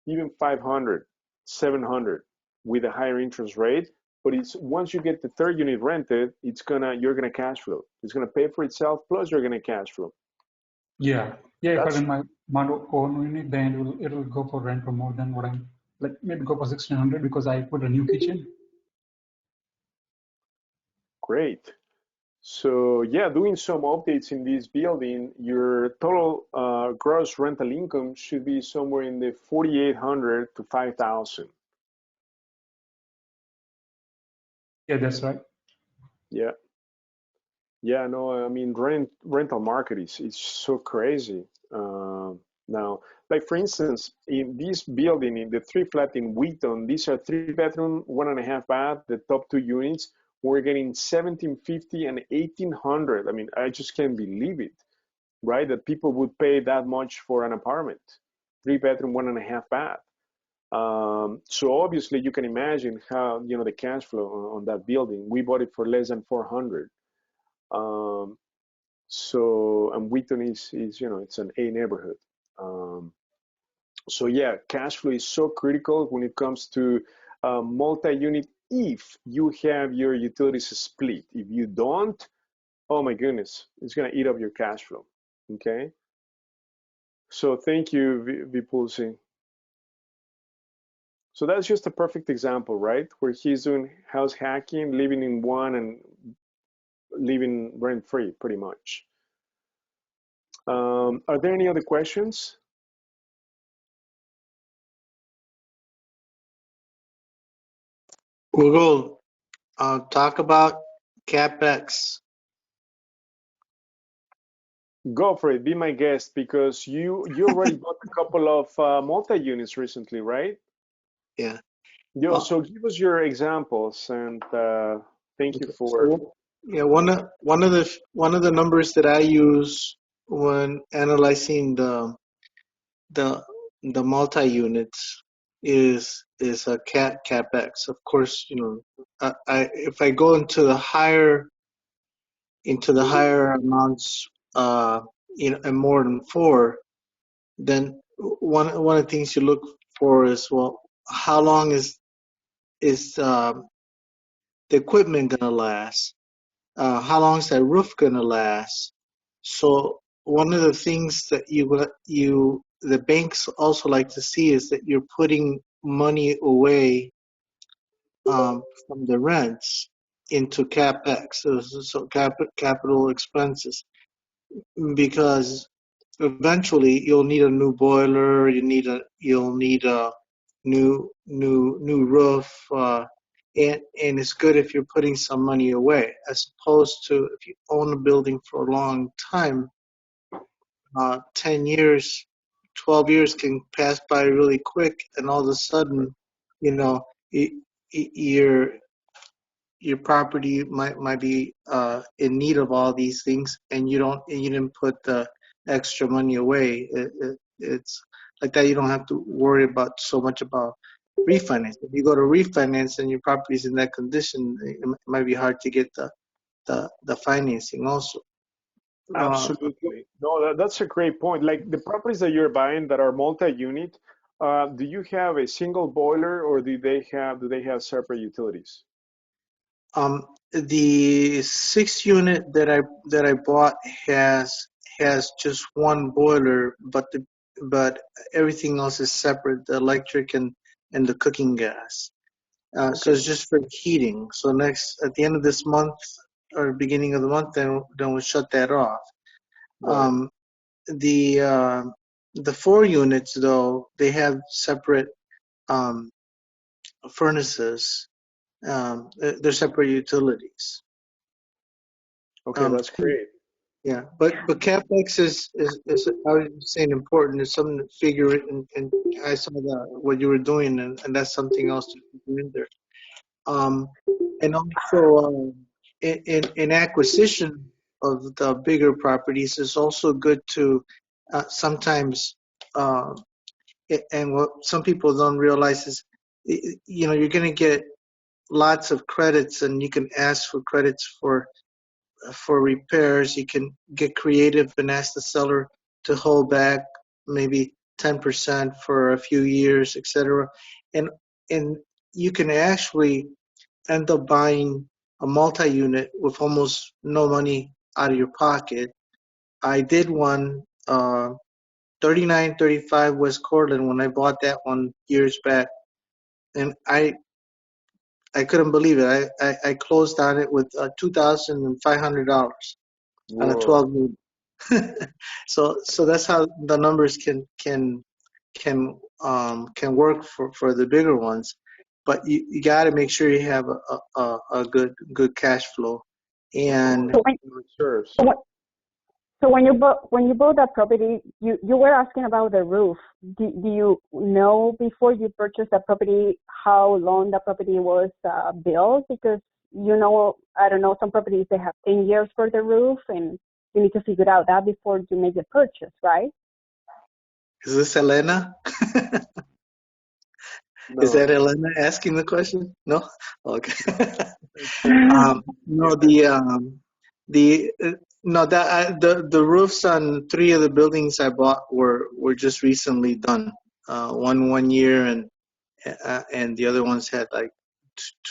even 500, 700 with a higher interest rate. But it's once you get the third unit rented, you're gonna cash flow. It's gonna pay for itself, plus you're gonna cash flow. Yeah. Yeah, if I That's rent my own unit, then it will go for rent for more than what I'm like maybe go for 1,600 because I put a new kitchen. great. So yeah, doing some updates in this building, your total gross rental income should be somewhere in the 4,800 to 5,000. Yeah, that's right. Yeah, yeah, no, I mean rental market is so crazy now. Like for instance, in this building, in the 3 flat in Wheaton, these are 3 bedroom, 1.5 bath, the top 2 units. we're getting 1750 and 1800. I mean, I just can't believe it, right? That people would pay that much for an apartment, 3 bedroom, 1.5 bath. So obviously you can imagine how, the cash flow on that building. We bought it for less than 400. And Wheaton is it's an A neighborhood. So yeah, cash flow is so critical when it comes to multi-unit if you have your utilities split. If you don't, oh my goodness, it's gonna eat up your cash flow, okay? So thank you, Vipulsi. So that's just a perfect example, right? Where he's doing house hacking, living in one and living rent-free, pretty much. Are there any other questions? Google, talk about CapEx. Go for it. Be my guest because you already bought a couple of multi-units recently, right? Yeah. So give us your examples and thank you for. So, yeah, one of the numbers that I use when analyzing the multi-units is a CapEx. Of course, if I go into the higher amounts, and more than four, then one of the things you look for is, well, how long is the equipment gonna last? How long is that roof gonna last? So one of the things that the banks also like to see is that you're putting money away from the rents into capex, so capital expenses, because eventually you'll need a new boiler, you'll need a new roof, and it's good if you're putting some money away, as opposed to if you own a building for a long time. 10 years, 12 years can pass by really quick, and all of a sudden, you know, your property might be in need of all these things, and you didn't put the extra money away. It's like that. You don't have to worry about so much about refinance. If you go to refinance and your property is in that condition, it might be hard to get the financing also. Absolutely. No, that's a great point. Like the properties that you're buying that are multi-unit, do you have a single boiler or do they have separate utilities? The 6 unit that I bought has just one boiler, but everything else is separate, the electric and the cooking gas. So it's just for heating. So at the end of this month or beginning of the month, then we'll shut that off. Right. The 4 units though, they have separate furnaces. They're separate utilities. Okay, that's great. Yeah, but capex is I was saying important. It's something to figure it, and I saw what you were doing, and that's something else to figure in there. And also in acquisition of the bigger properties is also good to sometimes. And what some people don't realize is, you're going to get lots of credits, and you can ask for credits for repairs. You can get creative and ask the seller to hold back maybe 10% for a few years, etc. And you can actually end up buying a multi-unit with almost no money out of your pocket. I did one, 3935 West Cortland, when I bought that one years back, and I couldn't believe it. I closed on it with $2,500 on a 12 unit. So that's how the numbers can work for the bigger ones, but you got to make sure you have a good cash flow. And reserves. So when you bought that property, you were asking about the roof. Do you know before you purchased that property how long that property was built? Because I don't know, some properties, they have 10 years for the roof, and you need to figure out that before you make the purchase, right? Is this Elena? Is No. that Elena asking the question? No? Okay. No, the no that the roofs on 3 of the buildings I bought were just recently done. One year, and the other ones had like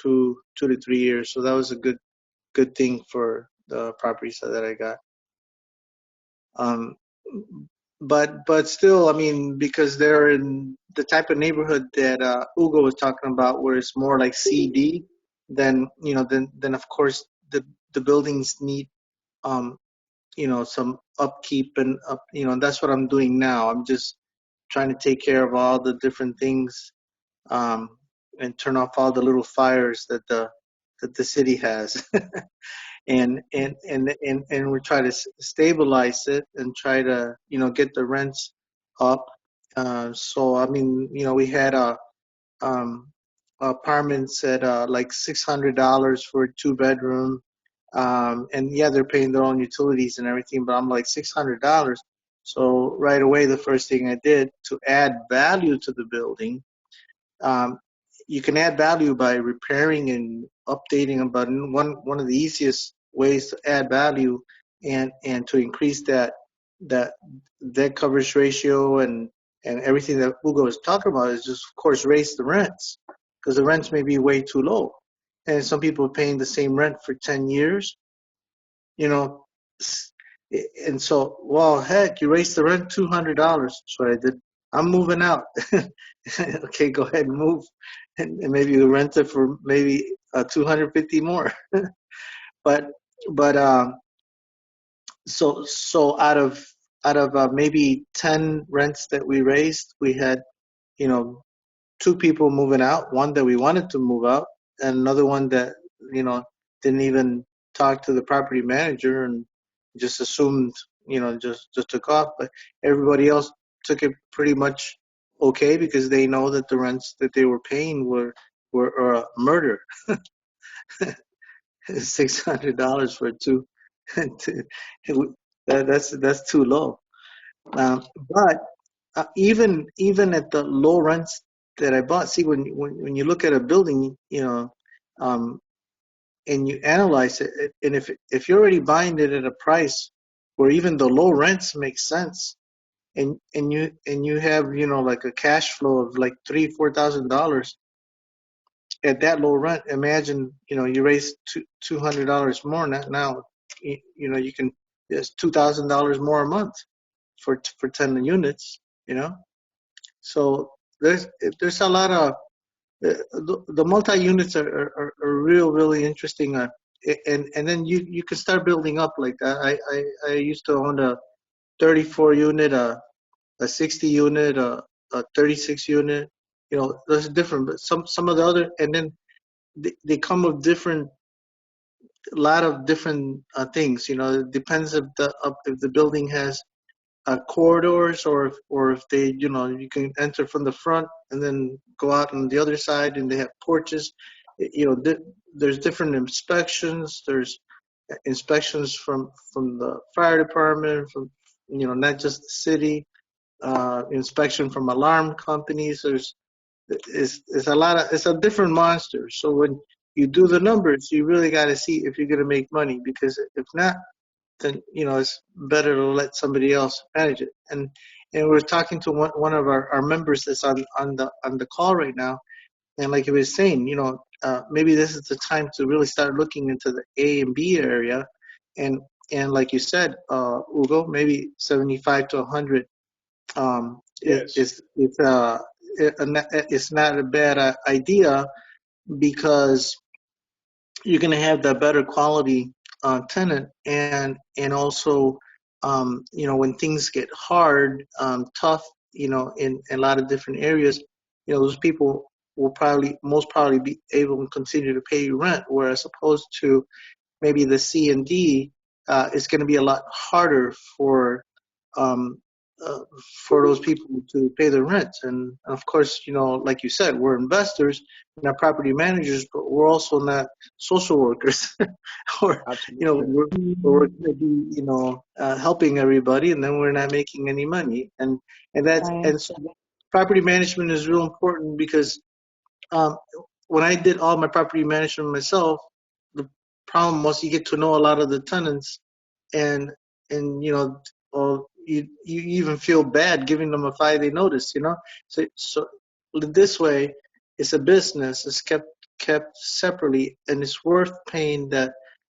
2 to 3 years. So that was a good thing for the properties that I got. Um, but still, I mean, because they're in the type of neighborhood that Hugo was talking about, where it's more like CD, then then of course the buildings need some upkeep and and that's what I'm doing now. I'm just trying to take care of all the different things, um, and turn off all the little fires that the city has. And we try to stabilize it and try to get the rents up. So I mean, we had apartments at like $600 for a 2 bedroom, and yeah, they're paying their own utilities and everything, but I'm like $600. So right away, the first thing I did to add value to the building, um, you can add value by repairing and updating them, but one of the easiest ways to add value and to increase that debt coverage ratio and everything that Hugo was talking about is just, of course, raise the rents, because the rents may be way too low. And some people are paying the same rent for 10 years, you know. And so, well, heck, you raised the rent $200. That's what I did. I'm moving out. Okay, go ahead and move, and maybe you rent it for maybe 250 more. but but so out of maybe 10 rents that we raised, we had, you know 2 people moving out, one that we wanted to move out, and another one that didn't even talk to the property manager and just assumed, just took off. But everybody else took it pretty much okay, because they know that the rents that they were paying were murder. $600 for two. That's too low. But even at the low rents that I bought, see, when you look at a building, um, and you analyze it, and if you're already buying it at a price where even the low rents make sense, and you have, like a cash flow of like $3,000-4,000 at that low rent, imagine, you raise $200 more now, you can, it's $2,000 more a month for 10 units, you know. So there's a lot of the multi-units are really interesting, and then you can start building up like that. I used to own a 34 unit, a 60 unit, a 36 unit. Those are different, but some of the other, and then they come with a lot of different things. It depends if the building has corridors, or if they, you can enter from the front and then go out on the other side, and they have porches. There's different inspections. There's inspections from the fire department, from, not just the city. Inspection from alarm companies. It's a lot of, it's a different monster. So when you do the numbers, you really got to see if you're going to make money, because if not, then it's better to let somebody else manage it. And we're talking to one of our members that's on the call right now, and like he was saying, maybe this is the time to really start looking into the A and B area, and like you said, Hugo, maybe 75 to 100. Yes. It's not a bad idea, because you're going to have that better quality tenant, and also, when things get hard, tough, in a lot of different areas, those people will most probably be able to continue to pay you rent, whereas opposed to maybe the C and D, it's going to be a lot harder for uh, for those people to pay their rent. And of course, like you said, we're investors, we're not property managers, but we're also not social workers. or, Absolutely. we're going to be, helping everybody, and then we're not making any money. Right. So property management is real important because um, when I did all my property management myself, the problem was you get to know a lot of the tenants, and well, you even feel bad giving them a 5-day notice, So this way, it's a business. It's kept separately, and it's worth paying that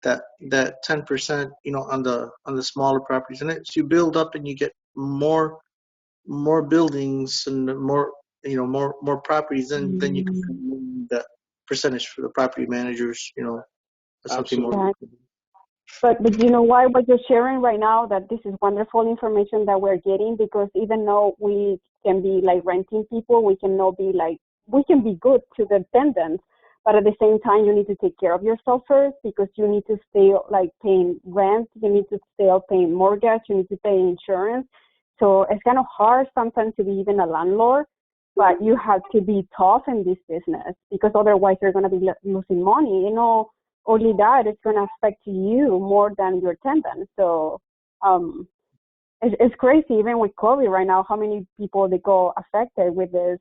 10%, on the smaller properties, and as you build up and you get more buildings and more properties, then you can put that percentage for the property managers, something more. Absolutely. But you know why what you're sharing right now, that this is wonderful information that we're getting, because even though we can be like renting people, we can be good to the tenants, but at the same time you need to take care of yourself first, because you need to stay like paying rent, you need to stay paying mortgage, you need to pay insurance. So it's kind of hard sometimes to be even a landlord, but you have to be tough in this business, because otherwise you're going to be losing money. Only that, it's going to affect you more than your tenant. So it's crazy, even with COVID right now, how many people they go affected with this,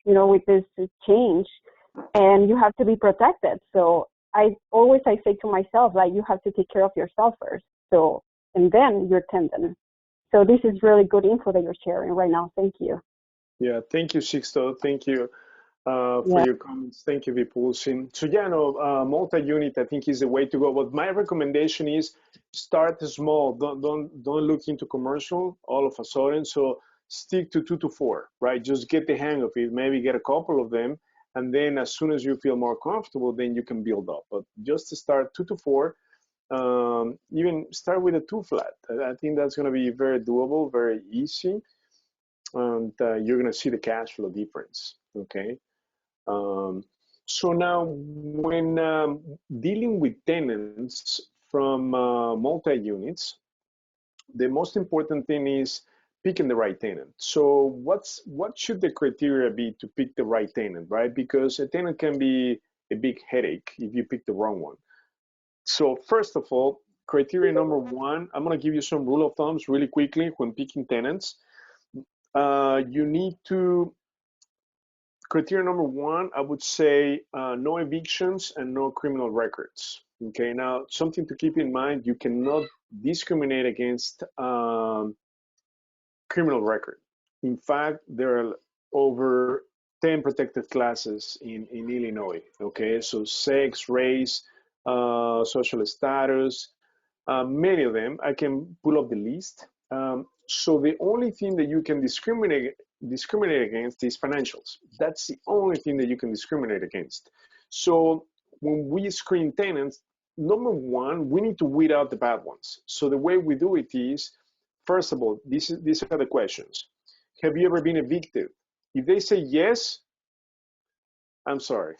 with this change, and you have to be protected. So I say to myself, like, you have to take care of yourself first. So, and then your tenant. So this is really good info that you're sharing right now. Thank you. Yeah, thank you, Sixto. Thank you for Yeah. your comments. Thank you, Vipulsin. So yeah, no, multi-unit I think is the way to go. But my recommendation is start small. Don't look into commercial all of a sudden. So stick to 2 to 4, right? Just get the hang of it. Maybe get a couple of them, and then as soon as you feel more comfortable, then you can build up. But just to start 2 to 4. Even start with a 2 flat. I think that's going to be very doable, very easy, and you're going to see the cash flow difference. Okay. So now, when dealing with tenants from multi-units, the most important thing is picking the right tenant. So what should the criteria be to pick the right tenant, right? Because a tenant can be a big headache if you pick the wrong one. So first of all, criteria number 1, I'm going to give you some rule of thumbs really quickly when picking tenants. You need to, criteria number 1, I would say no evictions and no criminal records. Okay, now something to keep in mind, you cannot discriminate against criminal record. In fact, there are over 10 protected classes in Illinois. Okay, so sex, race, social status, many of them. I can pull up the list. So the only thing that you can discriminate against is financials. That's the only thing that you can discriminate against. So when we screen tenants, number 1, we need to weed out the bad ones. So the way we do it is, first of all, these are the questions. Have you ever been evicted? If they say yes, I'm sorry,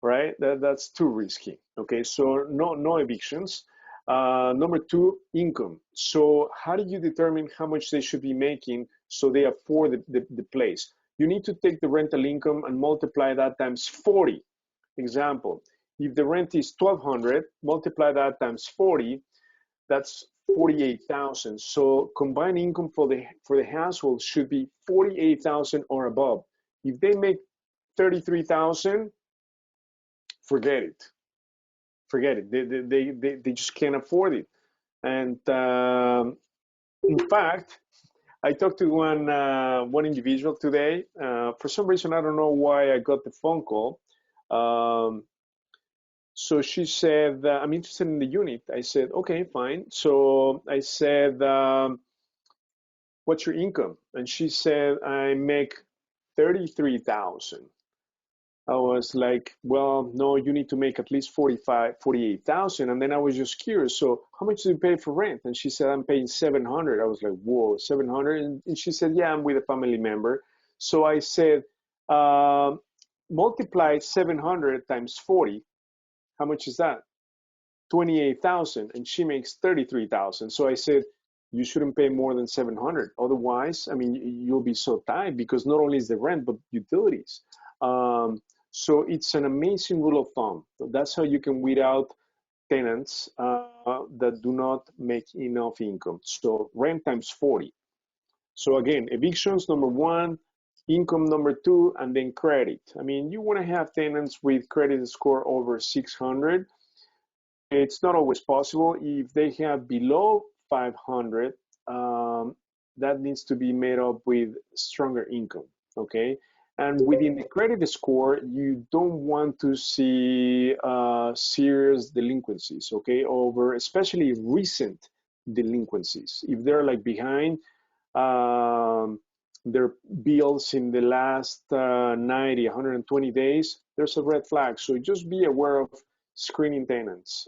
right? That's too risky. Okay, so no evictions. Number 2, income. So how do you determine how much they should be making so they afford the place? You need to take the rental income and multiply that times 40. Example, if the rent is $1,200, multiply that times 40, that's 48,000. So combined income for the household should be 48,000 or above. If they make 33,000, forget it. Forget it. They just can't afford it. And in fact, I talked to one individual today. For some reason, I don't know why I got the phone call. So she said, I'm interested in the unit. I said, okay, fine. So I said, what's your income? And she said, I make 33,000. I was like, well, no, you need to make at least 48,000. And then I was just curious. So how much do you pay for rent? And she said, I'm paying 700. I was like, whoa, 700. And she said, yeah, I'm with a family member. So I said, multiply 700 times 40. How much is that? 28,000. And she makes 33,000. So I said, you shouldn't pay more than 700. Otherwise, I mean, you'll be so tight because not only is the rent, but utilities. So it's an amazing rule of thumb. That's how you can weed out tenants that do not make enough income. So rent times 40. So again, evictions number one, income number two, and then credit. I mean, you want to have tenants with credit score over 600. It's not always possible. If they have below 500, that needs to be made up with stronger income, okay? And within the credit score, you don't want to see serious delinquencies, okay? Over especially recent delinquencies. If they're like behind their bills in the last 90, 120 days, there's a red flag. So just be aware of screening tenants.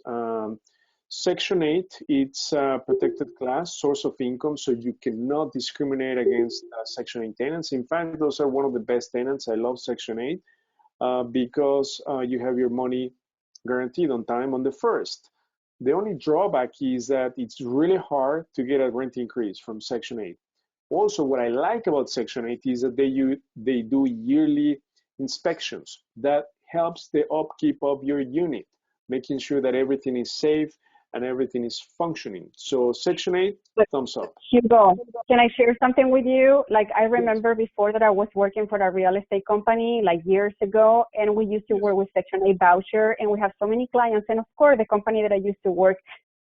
Section 8, it's a protected class, source of income, so you cannot discriminate against Section 8 tenants. In fact, those are one of the best tenants. I love Section 8 because you have your money guaranteed on time on the first. The only drawback is that it's really hard to get a rent increase from Section 8. Also, what I like about Section 8 is that they do yearly inspections. That helps the upkeep of your unit, making sure that everything is safe and everything is functioning. So Section 8, thumbs up. Hugo, can I share something with you? Like, I remember before that I was working for a real estate company like years ago, and we used to work with Section 8 voucher, and we have so many clients. And of course, the company that I used to work,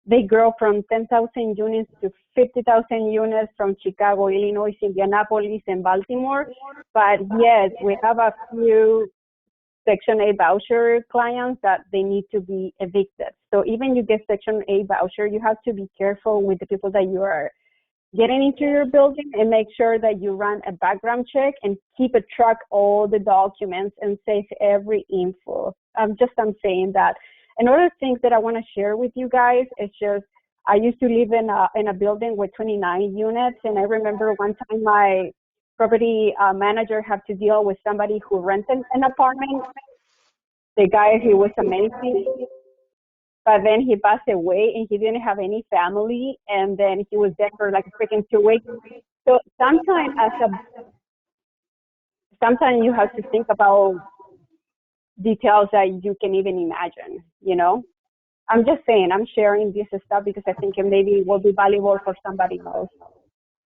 they grow from 10,000 units to 50,000 units from Chicago, Illinois, Indianapolis, and Baltimore. But yes, we have a few Section 8 voucher clients that they need to be evicted. So even you get Section 8 voucher, you have to be careful with the people that you are getting into your building and make sure that you run a background check and keep a track all the documents and save every info. I'm saying that. And other things that I want to share with you guys is just, I used to live in a building with 29 units, and I remember one time my property manager had to deal with somebody who rented an apartment. The guy, he was amazing, but then he passed away and he didn't have any family, and then he was there for like freaking 2 weeks. So sometimes you have to think about details that you can even imagine, you know? I'm just saying, I'm sharing this stuff because I think it maybe will be valuable for somebody else.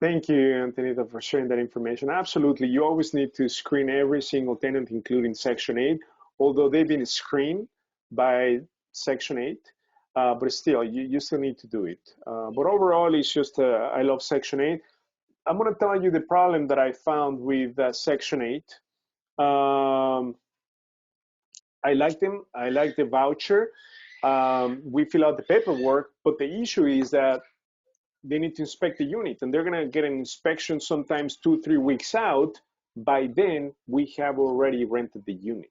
Thank you, Antonita, for sharing that information. Absolutely. You always need to screen every single tenant, including Section 8, although they've been screened by Section 8, but still, you still need to do it. But overall, it's just, I love Section 8. I'm going to tell you the problem that I found with Section 8. I like them. I like the voucher. We fill out the paperwork, but the issue is that they need to inspect the unit, and they're going to get an inspection sometimes 2-3 weeks out. By then, we have already rented the unit.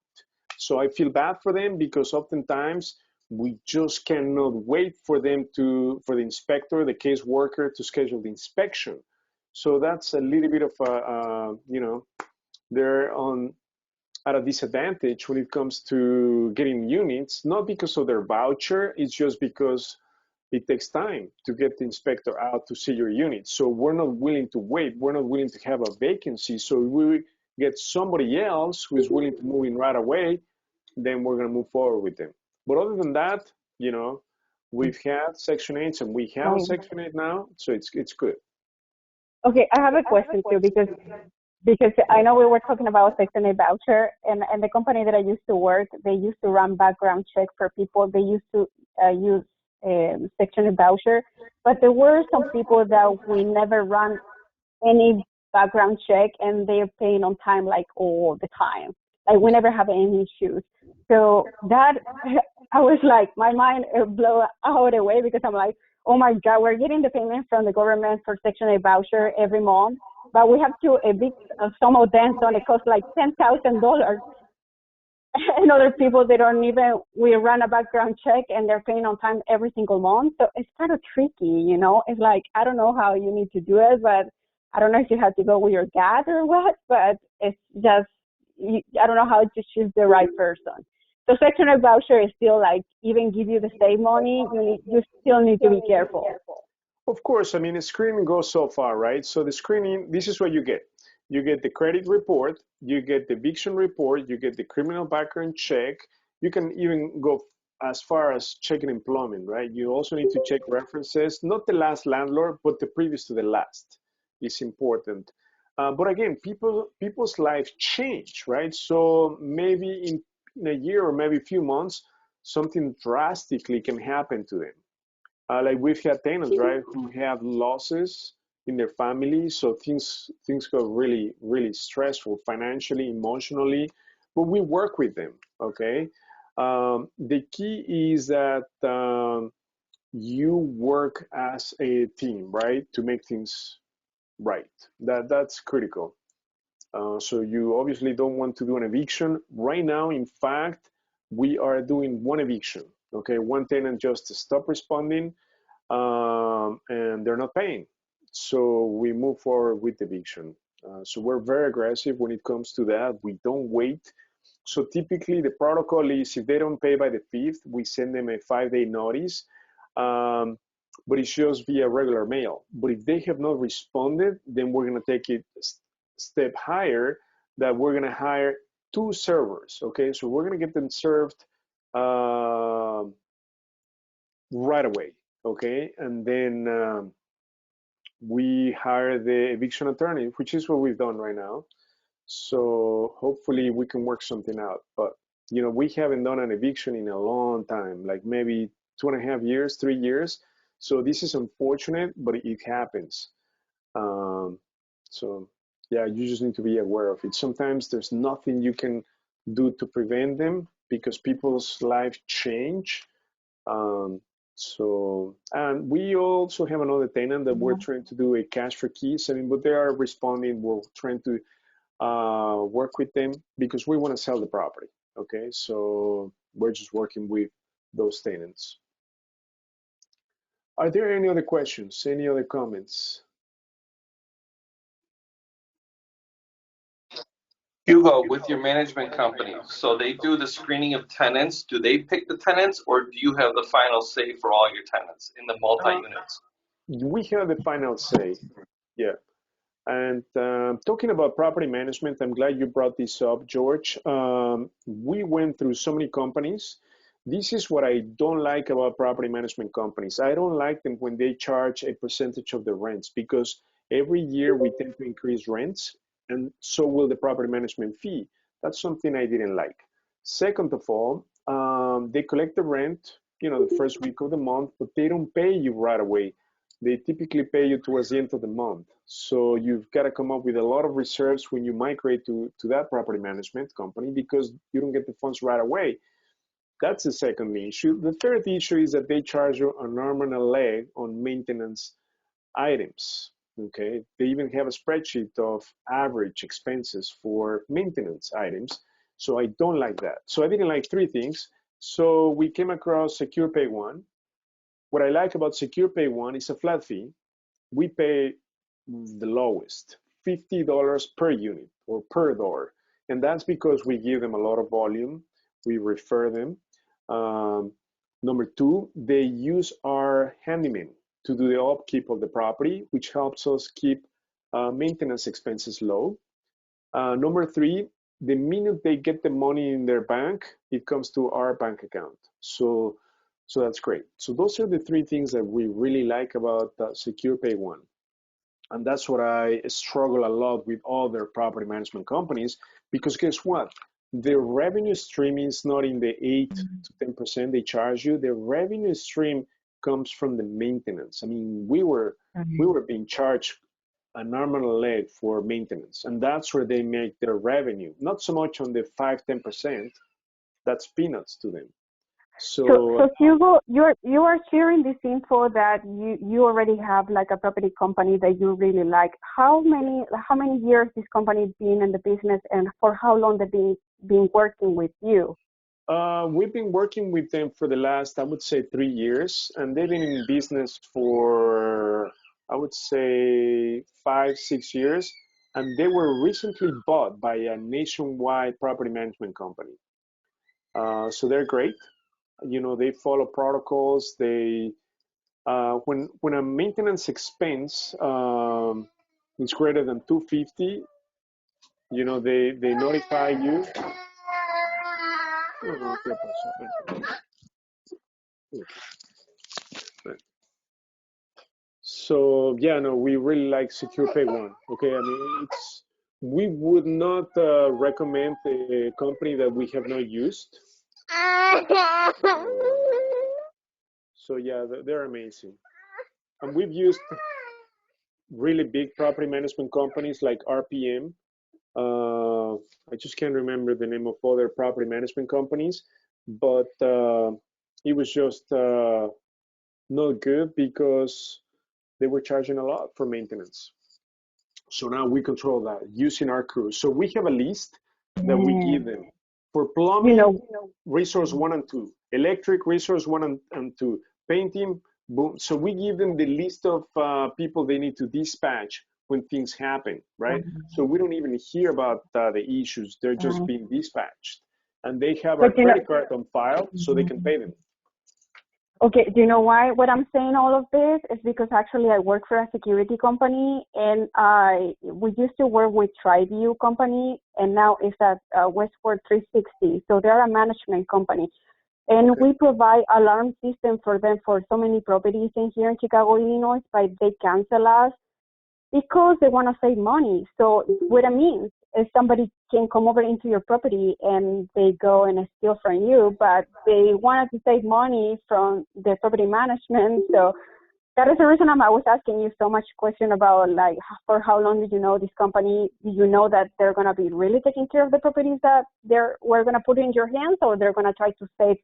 So I feel bad for them because oftentimes we just cannot wait for them for the inspector, the caseworker, to schedule the inspection. So that's a little bit of they're at a disadvantage when it comes to getting units, not because of their voucher, it's just because it takes time to get the inspector out to see your unit. So we're not willing to wait. We're not willing to have a vacancy. So if we get somebody else who is willing to move in right away, then we're going to move forward with them. But other than that, we've had Section 8 and we have a Section 8 now, so it's good. Okay, I have a question too, because I know we were talking about Section 8 voucher, and the company that I used to work, they used to run background check for people. They used to use Section 8 voucher, but there were some people that we never run any background check, and they're paying on time like all the time. Like we never have any issues. So that, I was like, my mind blew out away because I'm like, oh my God, we're getting the payment from the government for Section 8 voucher every month, but we have to evict some of them, so it costs like $10,000. And other people, they don't even, we run a background check and they're paying on time every single month. So it's kind of tricky, It's like, I don't know how you need to do it, but I don't know if you have to go with your gut or what, but it's just, I don't know how to choose the right person. So Section 8 voucher is still like, even give you the save money, you still need to be careful. Of course, I mean, screening goes so far, right? So the screening, this is what you get. You get the credit report, you get the eviction report, you get the criminal background check. You can even go as far as checking employment, right? You also need to check references, not the last landlord, but the previous to the last is important. But again, people's lives change, right? So maybe in a year or maybe a few months, something drastically can happen to them. Like we've had tenants, right, who have losses in their family, so things go really stressful financially, emotionally. But we work with them, okay. The key is that you work as a team, right, to make things right. That's critical. So you obviously don't want to do an eviction right now. In fact, we are doing one eviction. Okay, one tenant just stopped responding and they're not paying. So we move forward with eviction. So we're very aggressive when it comes to that. We don't wait. So typically the protocol is if they don't pay by the 5th, we send them a 5-day notice, but it shows via regular mail. But if they have not responded, then we're gonna take it a step higher, that we're gonna hire 2 servers, okay? So we're gonna get them served right away, okay? And then we hire the eviction attorney, which is what we've done right now. So hopefully we can work something out. But you know, we haven't done an eviction in a long time, like maybe 2.5 years, 3 years. So this is unfortunate, but it happens. So yeah, you just need to be aware of it. Sometimes there's nothing you can do to prevent them because people's lives change. And we also have another tenant that we're trying to do a cash for keys. I mean, but they are responding. We're trying to work with them because we want to sell the property. Okay, so we're just working with those tenants. Are there any other questions? Any other comments? Hugo, with your management company, so they do the screening of tenants. Do they pick the tenants, or do you have the final say for all your tenants in the multi-units? We have the final say, yeah. And talking about property management, I'm glad you brought this up, George. We went through so many companies. This is what I don't like about property management companies. I don't like them when they charge a percentage of the rents because every year we tend to increase rents and so will the property management fee. That's something I didn't like. Second of all, they collect the rent, you know, the first week of the month, but they don't pay you right away. They typically pay you towards the end of the month. So you've got to come up with a lot of reserves when you migrate to that property management company because you don't get the funds right away. That's the second issue. The third issue is that they charge you an arm and a leg on maintenance items. Okay, they even have a spreadsheet of average expenses for maintenance items. So I don't like that. So I didn't like 3 things. So we came across Secure Pay One. What I like about Secure Pay One is a flat fee. We pay the lowest, $50 per unit or per door. And that's because we give them a lot of volume. We refer them. Number 2, they use our handyman to do the upkeep of the property, which helps us keep maintenance expenses low. Number 3, the minute they get the money in their bank, it comes to our bank account. So that's great. So those are the 3 things that we really like about Secure Pay One. And that's what I struggle a lot with other property management companies because guess what? The revenue stream is not in the 8 to 10% they charge you. The revenue stream comes from the maintenance. I mean, we were being charged an arm and a leg for maintenance, and that's where they make their revenue. Not so much on the 5-10%. That's peanuts to them. So Hugo, you are sharing this info that you already have like a property company that you really like. How many years this company been in the business, and for how long they've been working with you? We've been working with them for the last, I would say, 3 years, and they've been in business for, I would say, 5-6 years, and they were recently bought by a nationwide property management company. So they're great. You know, they follow protocols. They When a maintenance expense is greater than 250, you know, they notify you. So yeah, no, we really like Secure Pay One. Okay, I mean, we would not recommend a company that we have not used. So yeah, they're amazing, and we've used really big property management companies like RPM. I just can't remember the name of other property management companies, but it was just not good because they were charging a lot for maintenance. So now we control that using our crews. So we have a list that we give them for plumbing, resource 1 and 2, electric, resource 1 and 2, painting, boom. So we give them the list of people they need to dispatch when things happen, right? So we don't even hear about the issues. They're just being dispatched. And they have our credit card on file so they can pay them. Okay, do you know why? What I'm saying all of this is because actually I work for a security company, and we used to work with TriView company, and now it's at Westport 360. So they're a management company, and we provide alarm system for them for so many properties in here in Chicago, Illinois, but they cancel us because they want to save money. So what it means is somebody can come over into your property and they go and steal from you, but they wanted to save money from the property management. So that is the reason I was asking you so much question about, like, for how long did you know this company? Do you know that they're going to be really taking care of the properties that we're going to put in your hands, or they're going to try to save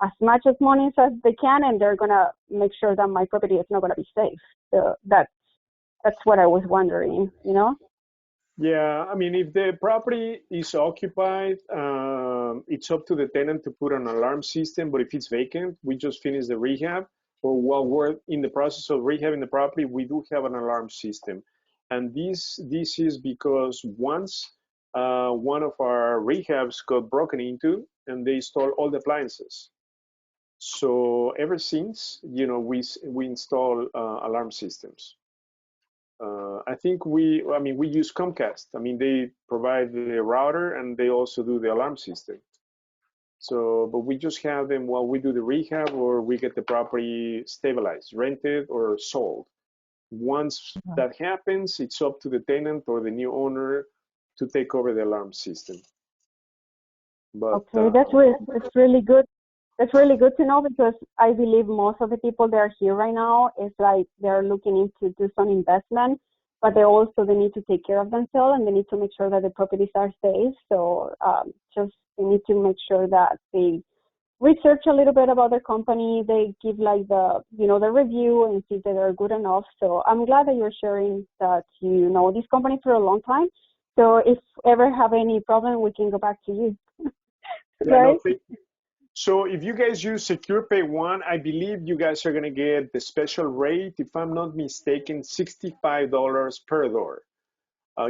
as much as money as they can, and they're going to make sure that my property is not going to be safe? So that's what I was wondering, you know? Yeah, I mean, if the property is occupied, it's up to the tenant to put an alarm system, but if it's vacant, we just finish the rehab, or while we're in the process of rehabbing the property, we do have an alarm system. And this is because once one of our rehabs got broken into and they stole all the appliances. So ever since, you know, we install alarm systems. I think we use Comcast. I mean, they provide the router and they also do the alarm system. So, but we just have them while we do the rehab or we get the property stabilized, rented or sold. Once that happens, it's up to the tenant or the new owner to take over the alarm system. But, okay, that's really good. That's really good to know, because I believe most of the people that are here right now is like they're looking into do some investment, but they need to take care of themselves and they need to make sure that the properties are safe. So they need to make sure that they research a little bit about their company. They give like the review and see that they're good enough. So I'm glad that you're sharing that you know this company for a long time. So if ever have any problem, we can go back to you. Right? Yeah, no, so if you guys use Secure Pay One, I believe you guys are going to get the special rate, if I'm not mistaken, $65 per door.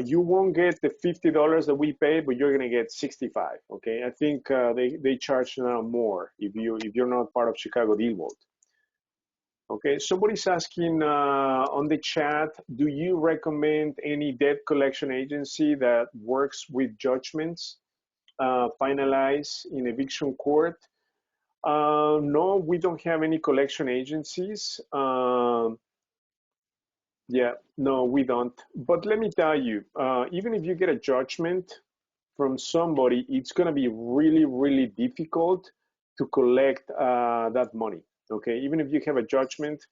You won't get the $50 that we pay, but you're going to get 65. Okay, I think they charge now more if you're not part of ChicagoDealVault. Okay, somebody's asking on the chat, do you recommend any debt collection agency that works with judgments finalized in eviction court? No, we don't have any collection agencies. Yeah, no, we don't. But let me tell you, even if you get a judgment from somebody, it's going to be really, really difficult to collect that money. Okay, even if you have a judgment,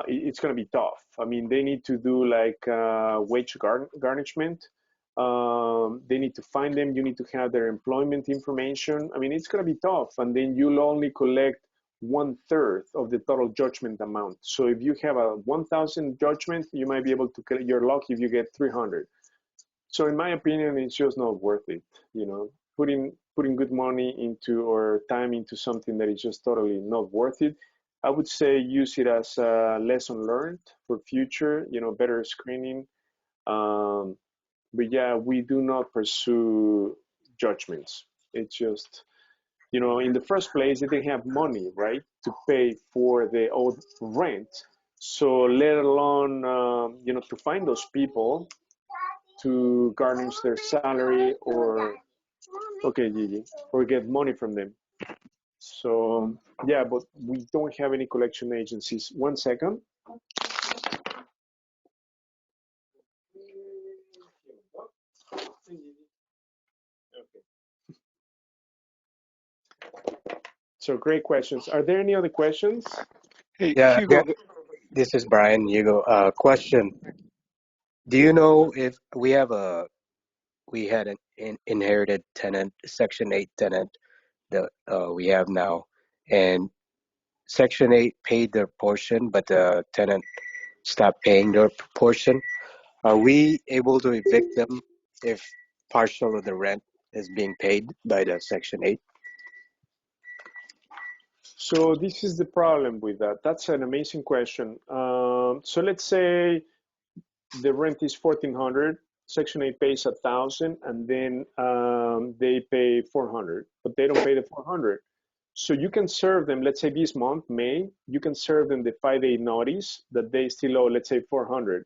it's going to be tough. I mean, they need to do like wage garnishment. They need to find them. You need to have their employment information. I mean, it's going to be tough. And then you'll only collect 1/3 of the total judgment amount. So if you have a 1,000 judgment, you might be able to get, you're lucky if you get 300. So in my opinion, it's just not worth it. You know, putting good money into or time into something that is just totally not worth it. I would say use it as a lesson learned for future, you know, better screening. But yeah, we do not pursue judgments. It's just, you know, in the first place, they didn't have money, right, to pay for the old rent. So let alone, to find those people to garnish their salary or, okay, Gigi, or get money from them. So yeah, but we don't have any collection agencies. 1 second. So great questions. Are there any other questions? Hey, Yeah, Hugo, this is Brian Hugo. Question: do you know if we had an inherited tenant, Section 8 tenant that we have now, and Section 8 paid their portion, but the tenant stopped paying their portion? Are we able to evict them if partial of the rent is being paid by the Section 8? So this is the problem with that. That's an amazing question. So let's say the rent is 1,400, Section 8 pays 1,000, and then they pay 400, but they don't pay the 400. So you can serve them, let's say this month, May, you can serve them the 5-day notice that they still owe, let's say 400.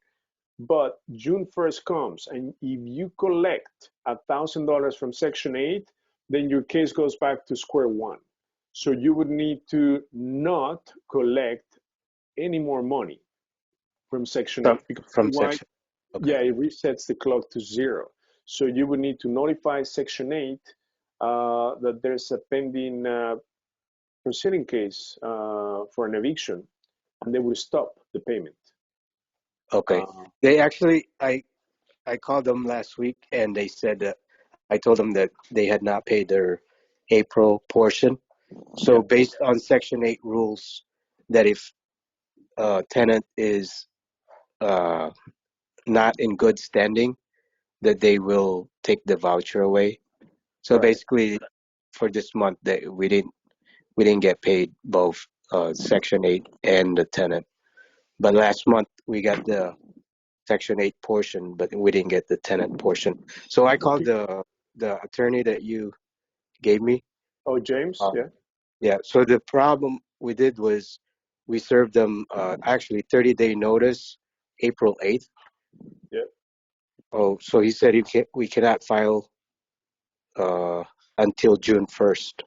But June 1st comes, and if you collect $1,000 from Section 8, then your case goes back to square one. So you would need to not collect any more money from Section 8 because Section. Okay. Yeah, it resets the clock to 0. So you would need to notify Section 8 that there's a pending proceeding case for an eviction, and they will stop the payment. Okay. They actually, I called them last week, and they said that I told them that they had not paid their April portion. So based on Section 8 rules, that if a tenant is not in good standing, that they will take the voucher away. So basically, for this month, that we didn't get paid both Section 8 and the tenant. But last month we got the Section 8 portion, but we didn't get the tenant portion. So I called the attorney that you gave me. Oh, James, yeah. Yeah. So the problem we did was we served them actually 30-day notice, April 8th. Yeah. Oh, so he said we cannot file until June 1st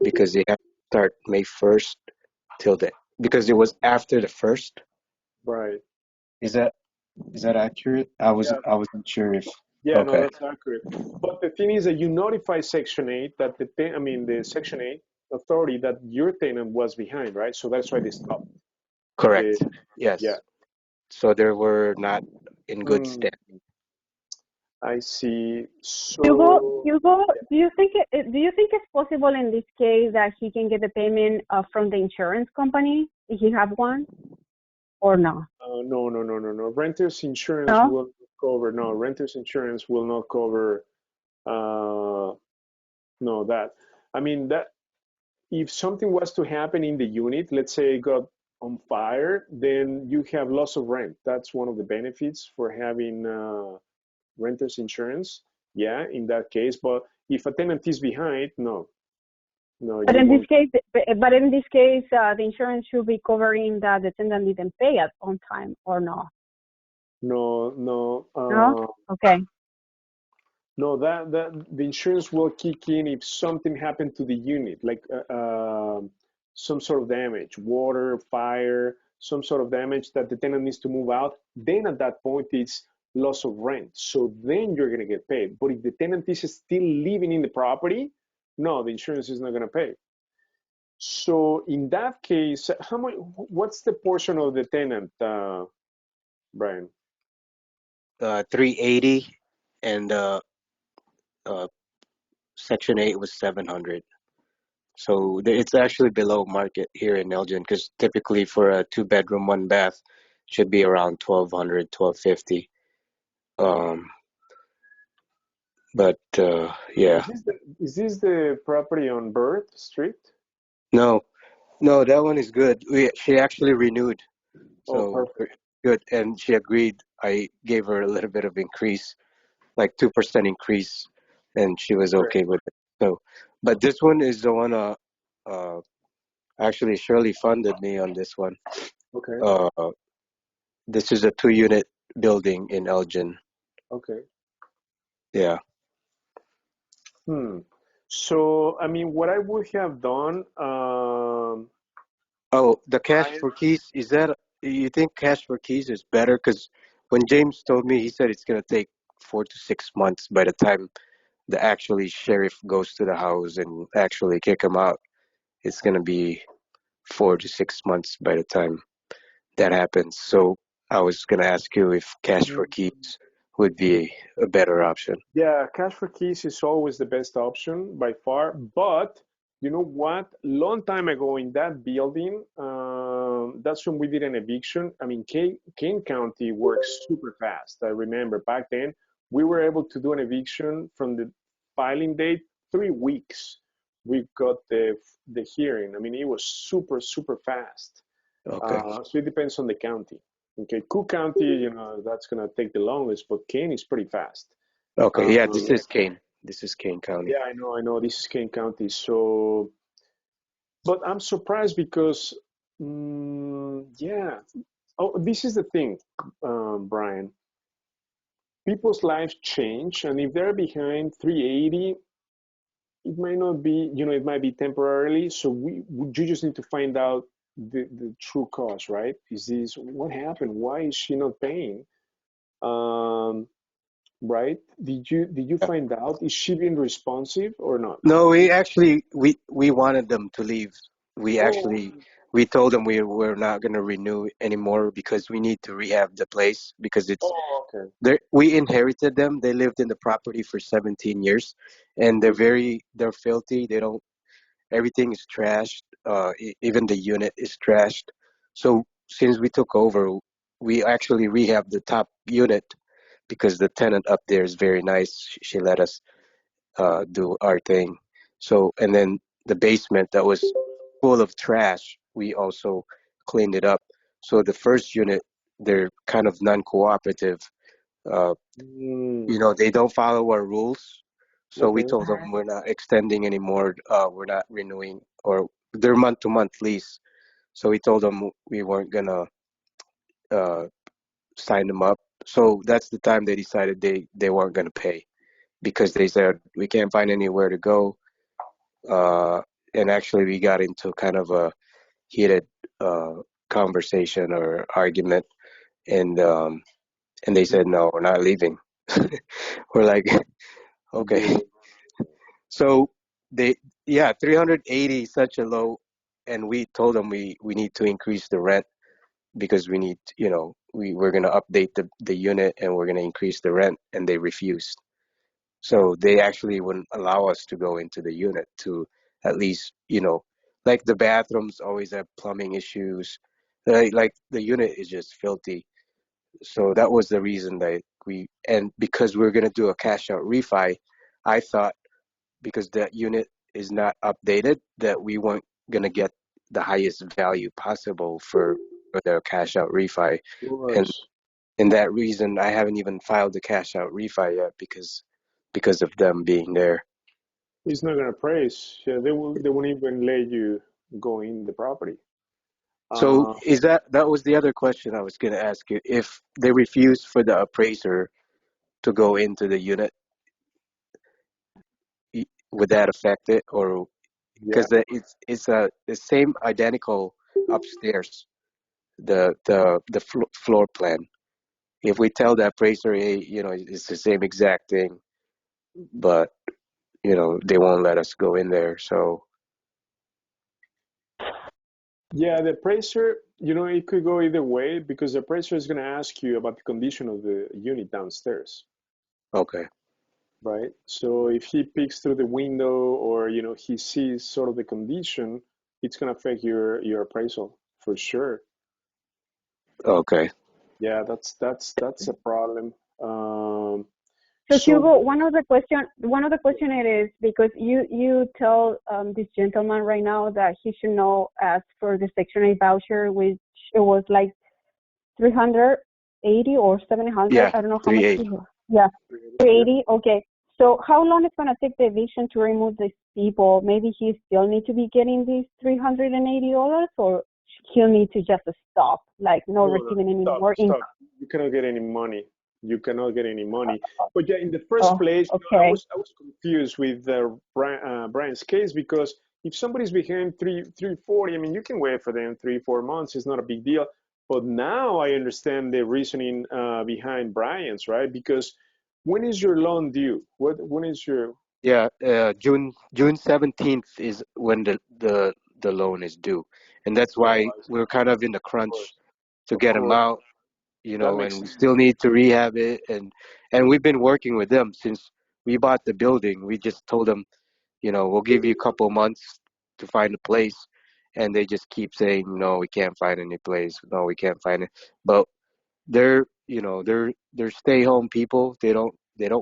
because they have to start May 1st till the, because it was after the 1st. Right. Is that accurate? I wasn't sure if. Yeah, Okay. no, that's accurate. But the thing is that you notify Section 8 that the Section 8 authority that your tenant was behind, right? So that's why they stopped. Correct. Yes. Yeah. So they were not in good standing. I see. So Hugo, do you think it's possible in this case that he can get the payment from the insurance company if he have one, or no? No. Renters insurance No? will not cover. No, renters insurance will not cover. No, that. I mean that if something was to happen in the unit, let's say it got on fire, then you have loss of rent. That's one of the benefits for having renters insurance. Yeah, in that case. But if a tenant is behind, no. But in this case, the insurance should be covering that the tenant didn't pay at on time, or no? No. No. Okay. No, that the insurance will kick in if something happened to the unit, like some sort of damage, water, fire, some sort of damage that the tenant needs to move out. Then at that point, it's loss of rent. So then you're going to get paid. But if the tenant is still living in the property, no, the insurance is not going to pay. So in that case, how much? What's the portion of the tenant, Brian? 380, and Section 8 was 700. So it's actually below market here in Elgin, because typically for a 2-bedroom, 1-bath should be around 1,200, 1,250. But yeah. Is this the property on Bird Street? No, that one is good. She actually renewed, so perfect. Good, and she agreed. I gave her a little bit of increase, like 2% increase, and she was okay with it. So, but this one is the one Actually, Shirley funded me on this one. Okay. This is a 2-unit building in Elgin. Okay. Yeah. So, I mean, what I would have done, Oh, the cash I, for keys, is that, you think cash for keys is better? Because when James told me, he said it's going to take 4 to 6 months by the time the actually sheriff goes to the house and actually kick him out. It's going to be 4 to 6 months by the time that happens. So I was going to ask you if cash for keys would be a better option. yeah, cash for keys is always the best option by far. But you know what? Long time ago in that building, that's when we did an eviction. I mean, Kane County works super fast. I remember back then we were able to do an eviction from the filing date 3 weeks. We got the hearing. I mean, it was super fast. Okay. So it depends on the county. Okay, Cook County, you know, that's gonna take the longest, but Kane is pretty fast. Okay. Yeah, this Um, is Kane. This is Kane County. yeah, I know. This is Kane County. So, but I'm surprised because, yeah. Oh, this is the thing, Brian. People's lives change, and if they're behind 380, it might not be, you know, it might be temporarily. So you just need to find out the true cause, right? Is this what happened? Why is she not paying? Um, right? Did you find out? Is she being responsive or not? No, we wanted them to leave. We Oh, actually we told them we were not going to renew anymore because we need to rehab the place because it's oh, okay. there. We inherited them. They lived in the property for 17 years, and they're filthy. They don't. Everything is trashed. Even the unit is trashed. So since we took over, we actually rehabbed the top unit because the tenant up there is very nice. She let us do our thing. So, and then the basement that was full of trash, we also cleaned it up. So the first unit, they're kind of non-cooperative. Uh, they don't follow our rules. So we Okay. told them we're not extending anymore. We're not renewing, or they're month-to-month lease. So we told them we weren't gonna uh, sign them up. So that's the time they decided they weren't gonna pay because they said we can't find anywhere to go. Uh, and actually, we got into kind of a heated conversation or argument, and they said no, we're not leaving. We're like, okay. Yeah. So they, yeah, 380 is such a low, and we told them we need to increase the rent because we need, we're gonna update the unit and we're gonna increase the rent, and they refused. So they actually wouldn't allow us to go into the unit to at least, like the bathrooms always have plumbing issues. Like the unit is just filthy. So that was the reason that and because we're going to do a cash out refi, I thought because that unit is not updated that we weren't going to get the highest value possible for the cash out refi. Of And course. in that reason, I haven't even filed the cash out refi yet because of them being there. He's not gonna praise. Yeah, they won't even let you go in the property. So Uh, is that was the other question I was going to ask you. If they refuse for the appraiser to go into the unit, would that affect it, or yeah. because it's the same identical upstairs, the floor plan. If we tell the appraiser, hey, it's the same exact thing, but they won't let us go in there. So Yeah, the appraiser, it could go either way because the appraiser is gonna ask you about the condition of the unit downstairs, okay, right? So if he peeks through the window or, he sees sort of the condition, it's gonna affect your appraisal for sure. okay, Yeah, that's a problem. So So Hugo, one of the question it is because you tell this gentleman right now that he should not ask for the Section 8 voucher, which it was like 380 or 700. yeah, I don't know how much. 380. Yeah, yeah. 380. Okay. So how long is going to take the eviction to remove these people? Maybe he still need to be getting these $380, or he'll need to just stop, like not receiving any more income. You cannot get any money. You cannot get any money. But yeah, in the first place, okay. I was confused with Brian's case, because if somebody's behind 340, I mean, you can wait for them 3-4 months. It's not a big deal. But now I understand the reasoning behind Brian's, right? Because when is your loan due? When is your? Yeah, June 17th is when the loan is due, and that's why we're kind of in the crunch to get them out, you know, and we still need to rehab it, and we've been working with them since we bought the building. We just told them, you know, we'll give you a couple months to find a place, and they just keep saying, no, we can't find any place. No, we can't find it. But they're, you know, they're stay home people. They don't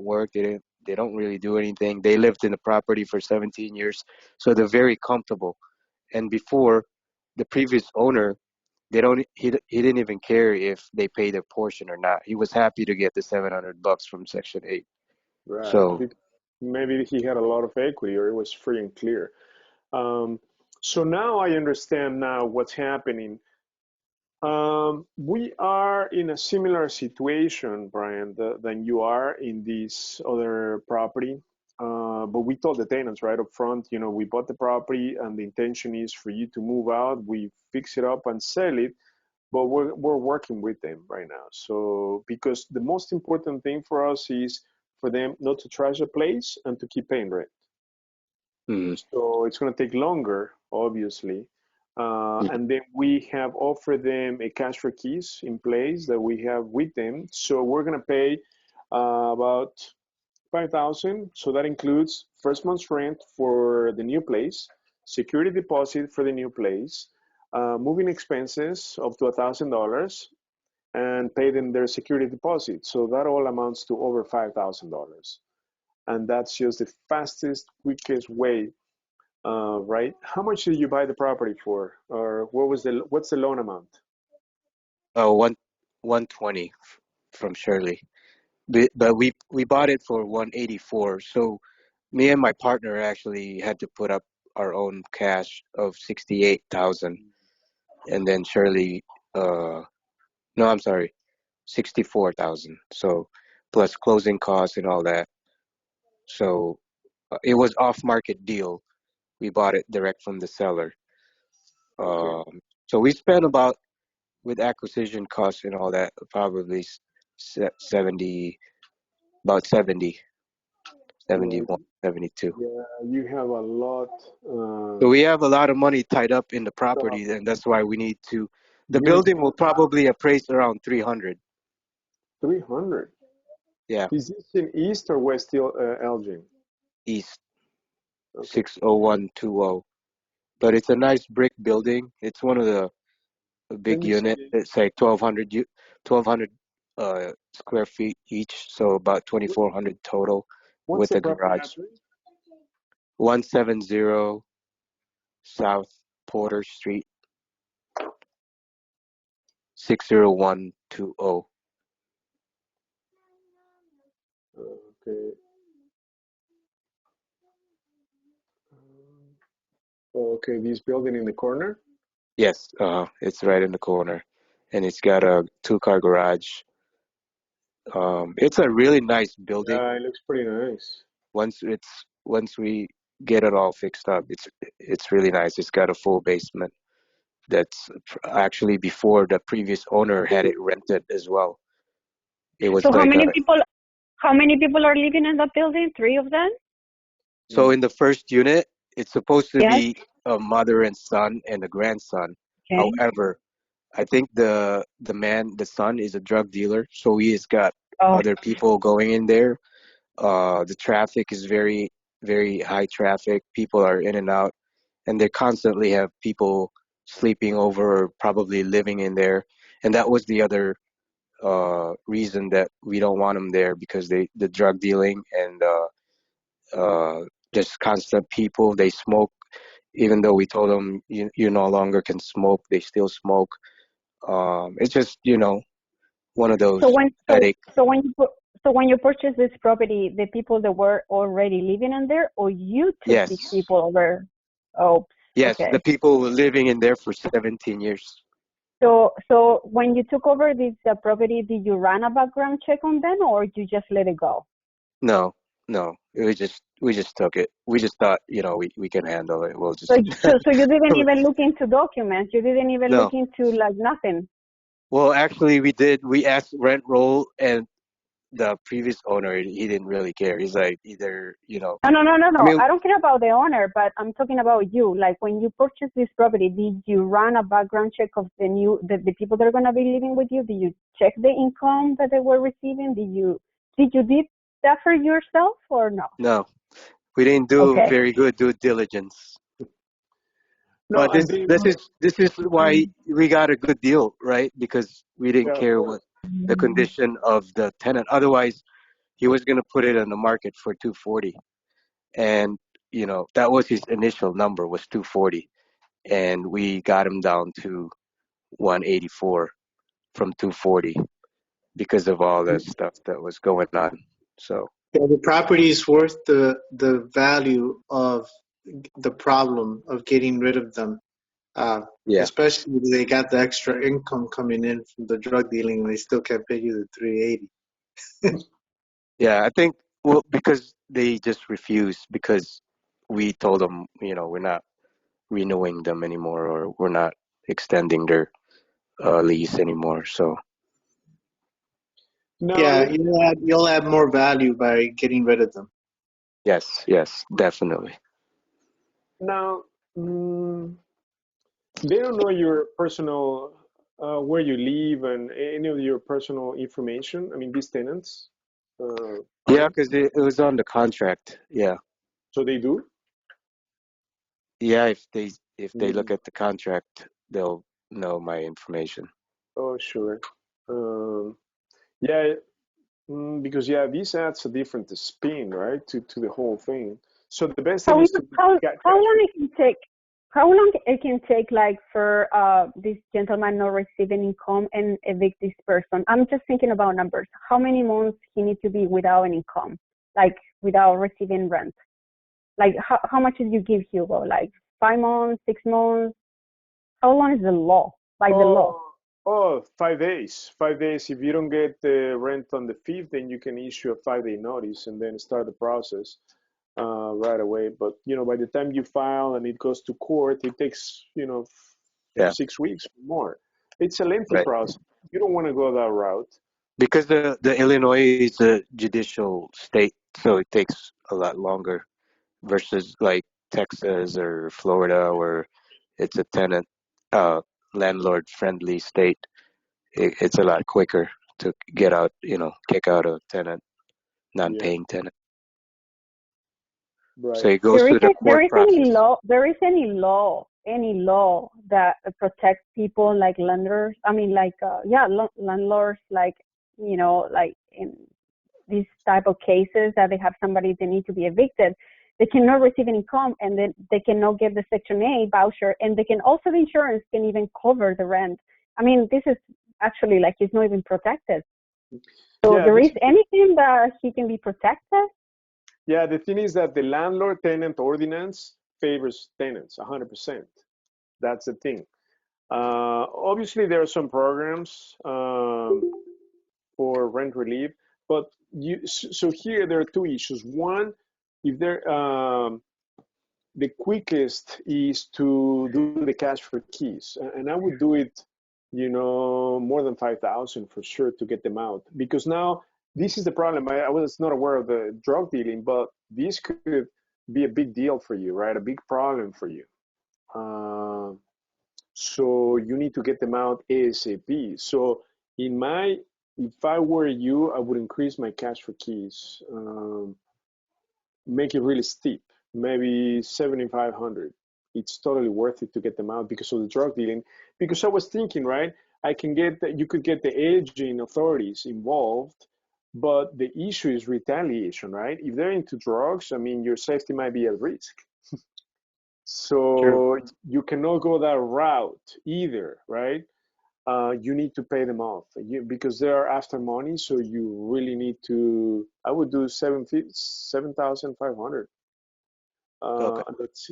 work. They don't really do anything. They lived in the property for 17 years, so they're very comfortable. And before, the previous owner, he didn't even care if they pay their portion or not. He was happy to get the $700 from Section 8. Right. So maybe he had a lot of equity, or it was free and clear. So now I understand now what's happening. We are in a similar situation, Brian, than you are in this other property. But we told the tenants right up front, you know, we bought the property and the intention is for you to move out. We fix it up and sell it, but we're working with them right now. So because the most important thing for us is for them not to trash the place and to keep paying rent. So it's going to take longer, obviously. And then we have offered them a cash for keys in place that we have with them. So we're going to pay about $5,000. So that includes first month's rent for the new place, security deposit for the new place, moving expenses up to $1,000, and pay them their security deposit. So that all amounts to over $5,000. And that's just the fastest, quickest way. Right? How much did you buy the property for, or what's the loan amount? 120 from Shirley, but we bought it for 184. So me and my partner actually had to put up our own cash of 68,000, and then Shirley, no, I'm sorry, 64,000. So plus closing costs and all that. So it was off-market deal. We bought it direct from the seller. So we spent about, with acquisition costs and all that, probably 70, about 70, 71, 72. Yeah, you have a lot. So we have a lot of money tied up in the property, and that's why we need to. The building will probably appraise around 300. 300. Yeah. Is this in East or West Elgin? East. 60120. But it's a nice brick building. It's one of the big unit. It's like 1,200 square feet each, so about 2,400 total. What's with a garage. 170 South Porter Street, 60120. Okay. Okay, this building in the corner? Yes, it's right in the corner, and it's got a 2-car garage. It's a really nice building. Yeah, it looks pretty nice. Once we get it all fixed up, it's really nice. It's got a full basement. That's actually before the previous owner had it rented as well. It was so like how many people are living in that building? 3 of them? So in the first unit, it's supposed to be a mother and son and a grandson. Okay. However, I think the son is a drug dealer, so he has got other people going in there. The traffic is very, very high traffic. People are in and out, and they constantly have people sleeping over or probably living in there. And that was the other reason that we don't want them there, because the drug dealing and just constant people. They smoke, even though we told them you no longer can smoke. They still smoke. It's just one of those headache. So So when you purchased this property, the people that were already living in there, or you took these Yes. people over? Oh, Yes, okay. the people living in there for 17 years. So when you took over this property, did you run a background check on them, or you just let it go? No, no. We just took it. We just thought, we can handle it. We'll So, just so you didn't even look into documents. You didn't even no. look into like nothing. Well, actually, we did. We asked rent roll, and the previous owner, he didn't really care. He's like, either, No. I mean, I don't care about the owner, but I'm talking about you. Like when you purchased this property, did you run a background check of the people that are gonna be living with you? Did you check the income that they were receiving? Did you did that for yourself or no? no, we didn't do Okay. very good due diligence. No, But and then this is why we got a good deal, right? Because we didn't yeah, of care what course. the condition of the tenant. Otherwise, he was going to put it on the market for 240, and that was his initial number, was 240, and we got him down to 184 from 240 because of all the stuff that was going on. So Yeah, the property is worth the value of the problem of getting rid of them. yeah, Especially if they got the extra income coming in from the drug dealing and they still can't pay you the 380. yeah, I think, well, because they just refused, because we told them, we're not renewing them anymore, or we're not extending their lease anymore. So Now, Yeah, you'll add more value by getting rid of them. yes, definitely. now, mm, they don't know your personal where you live and any of your personal information. I mean, these tenants, Yeah, Brian. because it was on the contract. Yeah, So they do. yeah. If they look Mm. at the contract, they'll know my information. Oh, sure. Yeah, because yeah, this adds a different spin, right, to the whole thing. So the best thing How is to get how cash. long it can take? How long it can take, like for this gentleman not receiving income and evict this person? I'm just thinking about numbers. How many months he need to be without an income, like without receiving rent? Like how much did you give Hugo? Like 5 months, 6 months? How long is the law? By the law? Oh, 5 days. 5 days. If you don't get the rent on the fifth, then you can issue a 5-day notice and then start the process right away. But by the time you file and it goes to court, it takes Yeah, 6 weeks or more. It's a lengthy right. process. You don't want to go that route. Because the Illinois is a judicial state, so it takes a lot longer versus like Texas or Florida, where it's a tenant landlord friendly state. It's a lot quicker to get out, kick out a tenant, Yeah, non-paying tenant. So right. it goes through the There court is any process. law? There is any law that protects people like lenders? I mean, like landlords, like like in these type of cases that they have somebody they need to be evicted, they cannot receive an income, and then they cannot get the Section 8 voucher, and they can also the insurance can even cover the rent. I mean, this is actually like he's not even protected. So Yeah, there this is is anything that he can be protected? yeah. The thing is that the landlord-tenant ordinance favors tenants 100%. That's the thing. Obviously, there are some programs for rent relief, but so here there are two issues. One, if there the quickest is to do the cash for keys, and I would do it, more than 5,000 for sure to get them out, because now this is the problem. I was not aware of the drug dealing, but this could be a big deal for you, right? A big problem for you. Uh, so you need to get them out ASAP. So in my, if I were you, I would increase my cash for keys, make it really steep, maybe 7,500. It's totally worth it to get them out because of the drug dealing. Because I was thinking, right, I can get that you could get the aging authorities involved, but the issue is retaliation, right? If they're into drugs, I mean, your safety might be at risk. Sure. So you cannot go that route either, right? you need to pay them off because they are after money. So you really need to. I would do 7,500. Okay.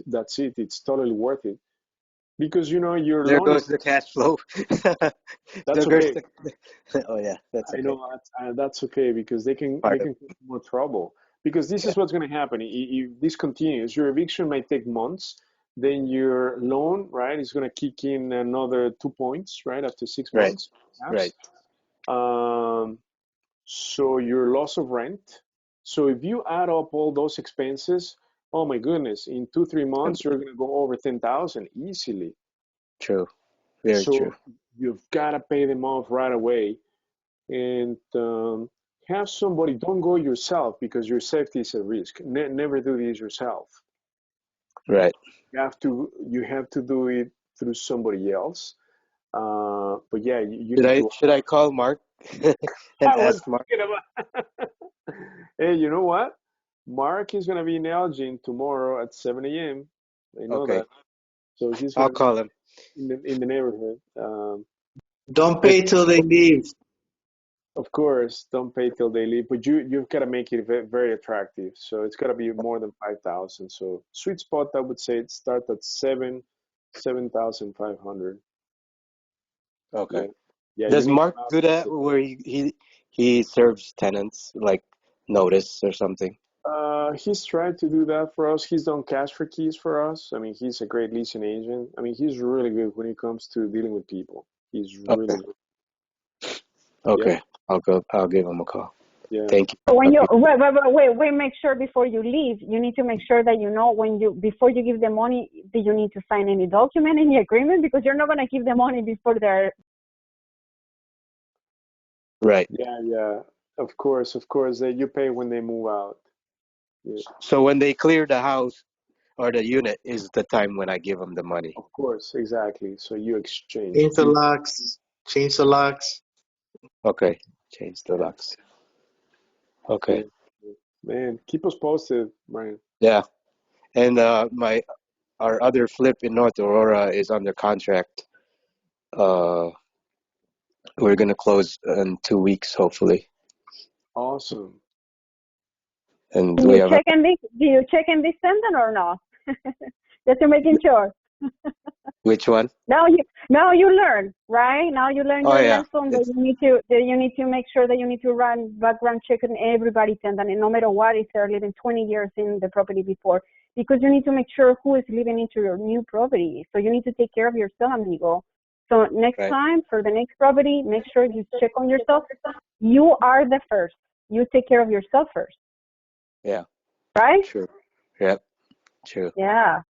That's it. It's totally worth it because your There loan is. goes the cash flow. That's There goes okay. the. Oh yeah, that's I okay. know that's okay because they can Part of. cause more trouble because this Yeah. is what's going to happen. If this continues, your eviction might take months. Then your loan, right, is going to kick in another 2 points, right, after six Right. months, perhaps. Right. So your loss of rent. So if you add up all those expenses, oh my goodness, in 2-3 months you're going to go over 10,000 easily. True. Very true. So you've got to pay them off right away and have somebody. Don't go yourself because your safety is at risk. Never do this yourself. Right. You have to do it through somebody else. But yeah, you Should need I to. should I call Mark and I was ask Mark? thinking about. Hey, you know what? Mark is gonna be in Elgin tomorrow at 7 a.m. I know Okay. that. So he's I'll gonna be call him. in the neighborhood. Don't Good. pay till they leave. Of course, don't pay till they leave, but you've got to make it very attractive. So it's got to be more than 5,000. So sweet spot, I would say it start at 7,500. Okay. Yeah, yeah. You Does need Mark to do that where he serves tenants like notice or something? He's tried to do that for us. He's done cash for keys for us. I mean, he's a great leasing agent. I mean, he's really good when it comes to dealing with people. He's Okay. really good. Yep. Okay. I'll give him a call. Yeah. Thank you. So when you wait, make sure before you leave, you need to make sure that you know before you give the money, do you need to sign any document, any agreement, because you're not gonna give the money before they're. Right. Yeah, yeah. Of course, of course. You pay when they move out. Yeah. So when they clear the house or the unit is the time when I give them the money. Of course, exactly. So you exchange. Change the locks. Change the locks. Okay. Change the Yeah, locks. Okay. yeah. Man, keep us posted, Brian. Yeah. And our other flip in North Aurora is under contract. Uh, we're gonna close in 2 weeks, hopefully. Awesome. And Do we you have check in this sentence or not? Just to making sure. which one? Now you learn, right? Now you learn Oh your yeah. lesson that you need to make sure that you need to run background check on everybody tenant, and no matter what, if they're living 20 years in the property before, because you need to make sure who is living into your new property. So you need to take care of yourself, amigo. So next Right. time for the next property, make sure you check on yourself. You are the first. You take care of yourself first, Yeah. right? True. Yep. True. Yeah.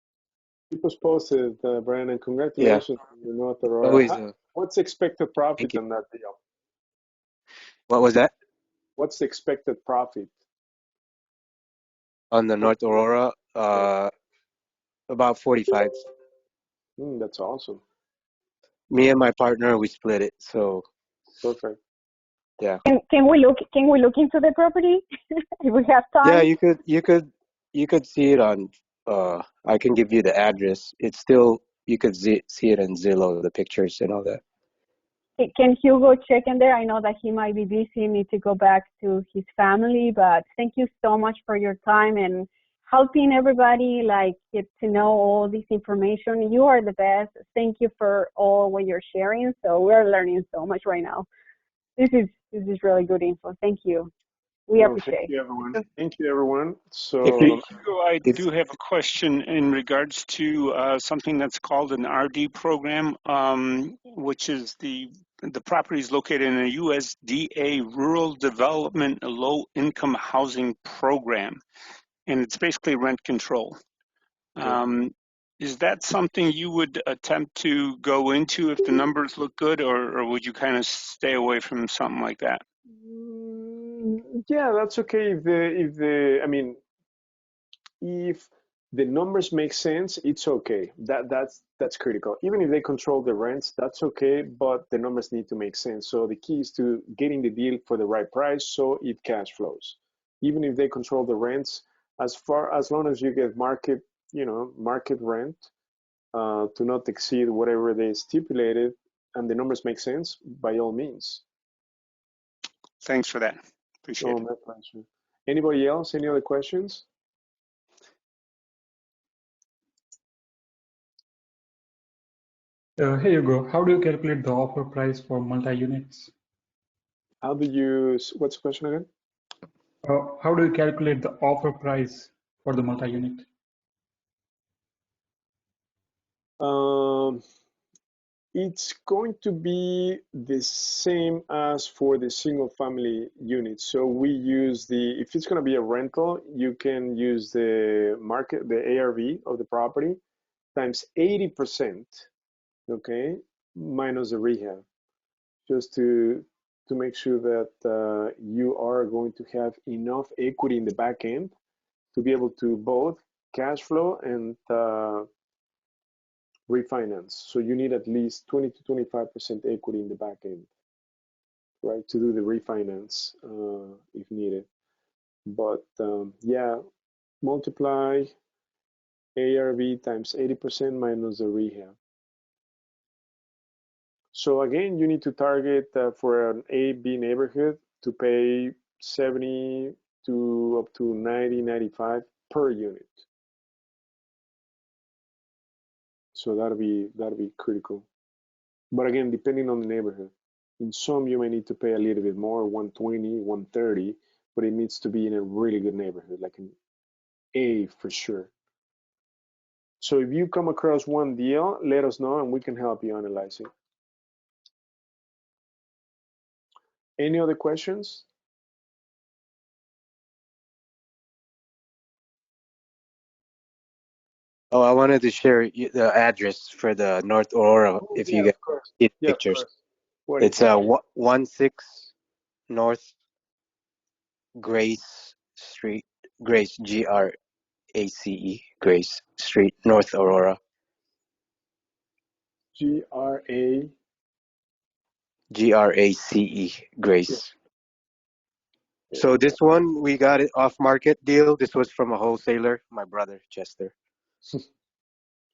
Keep us posted, Brian, and Yeah. congratulations on your North Aurora. Always. What's the expected profit Thank you. on that deal? What was that? What's the expected profit? On the North Aurora, about 45. That's awesome. Me and my partner, we split it. So Perfect. yeah. Can we look into the property if we have Yeah, time? you could see it on. I can give you the address. It's still you could see it in Zillow, the pictures and all that. Can Hugo check in there? I know that he might be busy, need to go back to his family, but thank you so much for your time and helping everybody get to know all this information. You are the best. Thank you for all what you're sharing. So we're learning so much right now. This is really good info. Thank you. We No, thank appreciate. you, everyone. Thank you, everyone. If So, you Hugo, I if do have a question in regards to something that's called an RD program, which is the property is located in a USDA Rural Development Low Income Housing Program, and it's basically rent control. Is that something you would attempt to go into if the numbers look good, or would you kind of stay away from something like that? yeah, that's okay. If the numbers make sense, it's okay. That's critical. Even if they control the rents, that's okay, but the numbers need to make sense. So the key is to getting the deal for the right price so it cash flows. Even if they control the rents, as long as you get market rent, to not exceed whatever they stipulated, and the numbers make sense, by all means. Thanks for that. Appreciate Oh, it. my pleasure. Anybody else? Any other questions? Here you go. How do you calculate the offer price for multi-units? How do you, what's the question again? How do you calculate the offer price for the multi-unit? It's going to be the same as for the single family unit. So we use the, if it's going to be a rental, you can use the market, the ARV of the property times 80%, okay, minus the rehab, just to make sure that you are going to have enough equity in the back end to be able to both cash flow and refinance. So you need at least 20 to 25% equity in the back end, right, to do the refinance if needed. But yeah, multiply ARV times 80% minus the rehab. So again, you need to target for an A, B neighborhood to pay 70 to up to 90, 95 per unit. So that'll be critical. But again, depending on the neighborhood. In some, you may need to pay a little bit more, 120, 130, but it needs to be in a really good neighborhood, like an A for sure. So if you come across one deal, let us know and we can help you analyze it. Any other questions? Oh, I wanted to share the address for the North Aurora Oh, if yeah, you guys of course. see the Yeah, of pictures. course. What is It's it? 16 North Grace Street, Grace, Grace, Grace Street, North Aurora. GRA. Grace, Grace. Yeah. So this one, we got it off market deal. This was from a wholesaler, my brother, Chester.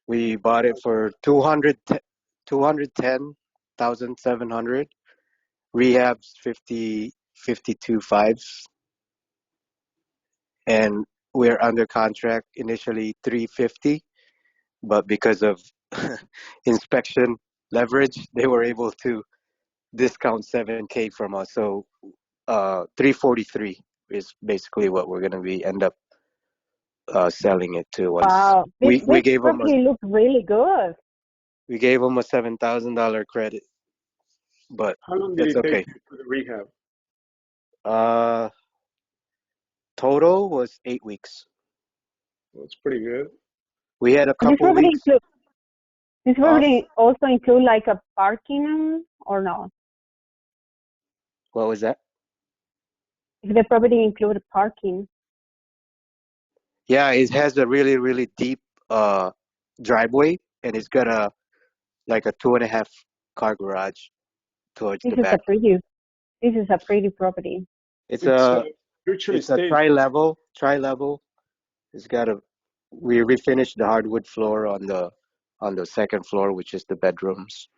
We bought it for 210,700. Rehabs 52 fives. And we're under contract initially 350, but because of inspection leverage, they were able to discount 7K from us. So 343 is basically what we're gonna be end up selling it to once Wow, we this gave them property looks really good. a $7,000 credit, but How long did it's it take okay. you to the rehab? Total was 8 weeks. That's pretty good. We had a This couple property weeks include this off. property also include like a parking or no? What was that? If the property include parking. Yeah, it has a really deep driveway, and it's got a 2.5 car garage towards This the is a back. pretty property. It's It's a virtually it's a staged. tri-level. It's got a we refinished the hardwood floor on the second floor, which is the bedrooms,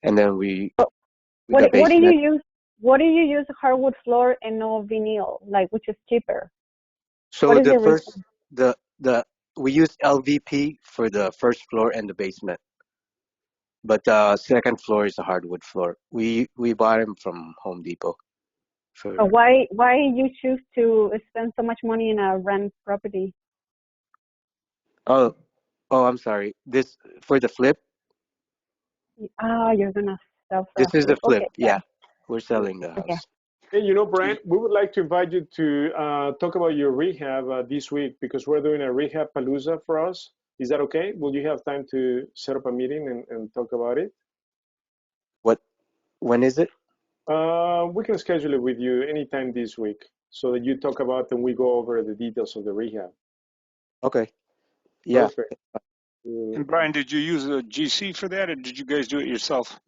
and then the What do you basement. use? What do you use hardwood floor and no vinyl? Like which is cheaper? So What is the the first reason? the we used LVP for the first floor and the basement, but the second floor is a hardwood floor. We bought them from Home Depot. For Why you choose to spend so much money in a rent property? oh I'm sorry. This for the flip. You're gonna sell for This a is the flip. flip. Okay, Yeah, we're selling the okay. house. Hey, Brian, we would like to invite you to talk about your rehab this week because we're doing a rehab palooza for us. Is that okay? Will you have time to set up a meeting and talk about it? When is it? We can schedule it with you anytime this week so that you talk about and we go over the details of the rehab. Okay. Yeah. Perfect. And Brian, did you use a GC for that, or did you guys do it yourself?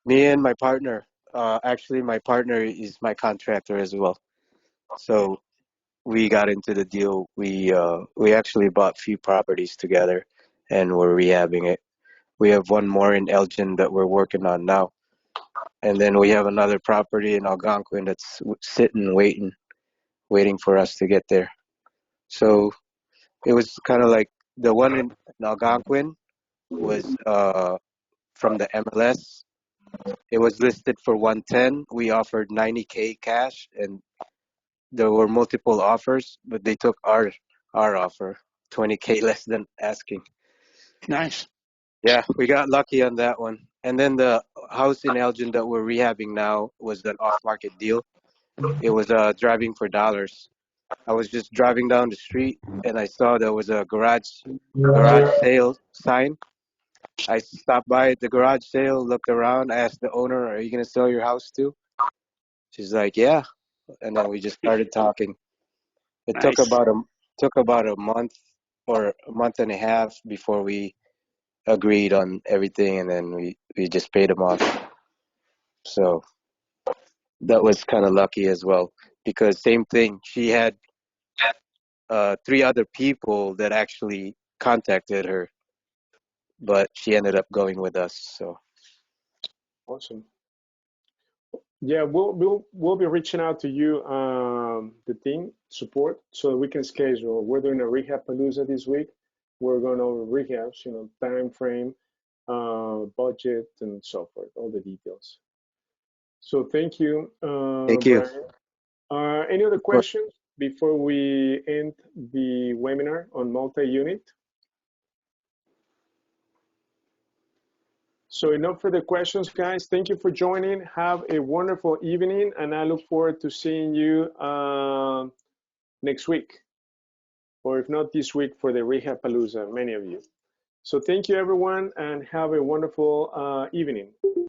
Me and my partner. Actually, my partner is my contractor as well. So we got into the deal. We actually bought a few properties together, and we're rehabbing it. We have one more in Elgin that we're working on now. And then we have another property in Algonquin that's sitting, waiting for us to get there. So it was kind of like the one in Algonquin was from the MLS. It was listed for 110. We offered 90K cash, and there were multiple offers, but they took our offer, 20K less than asking. Nice. Yeah, we got lucky on that one. And then the house in Elgin that we're rehabbing now was an off-market deal. It was driving for dollars. I was just driving down the street and I saw there was a garage sale sign. I stopped by the garage sale, looked around, asked the owner, "Are you gonna sell your house too?" She's like, "Yeah." And then we just started talking. It Nice. took about a month or a month and a half before we agreed on everything, and then we just paid him off. So that was kind of lucky as well, because same thing. She had 3 other people that actually contacted her, but she ended up going with us. So Awesome. Yeah, we'll be reaching out to you, the team support, so we can schedule. We're doing a rehab palooza this week. We're going over rehabs, time frame, budget, and so forth, all the details. So thank you, thank you. Brian. Any other questions before we end the webinar on multi-unit? So enough for the questions, guys. Thank you for joining. Have a wonderful evening, and I look forward to seeing you next week, or if not this week, for the Rehab Palooza, many of you. So thank you, everyone, and have a wonderful evening.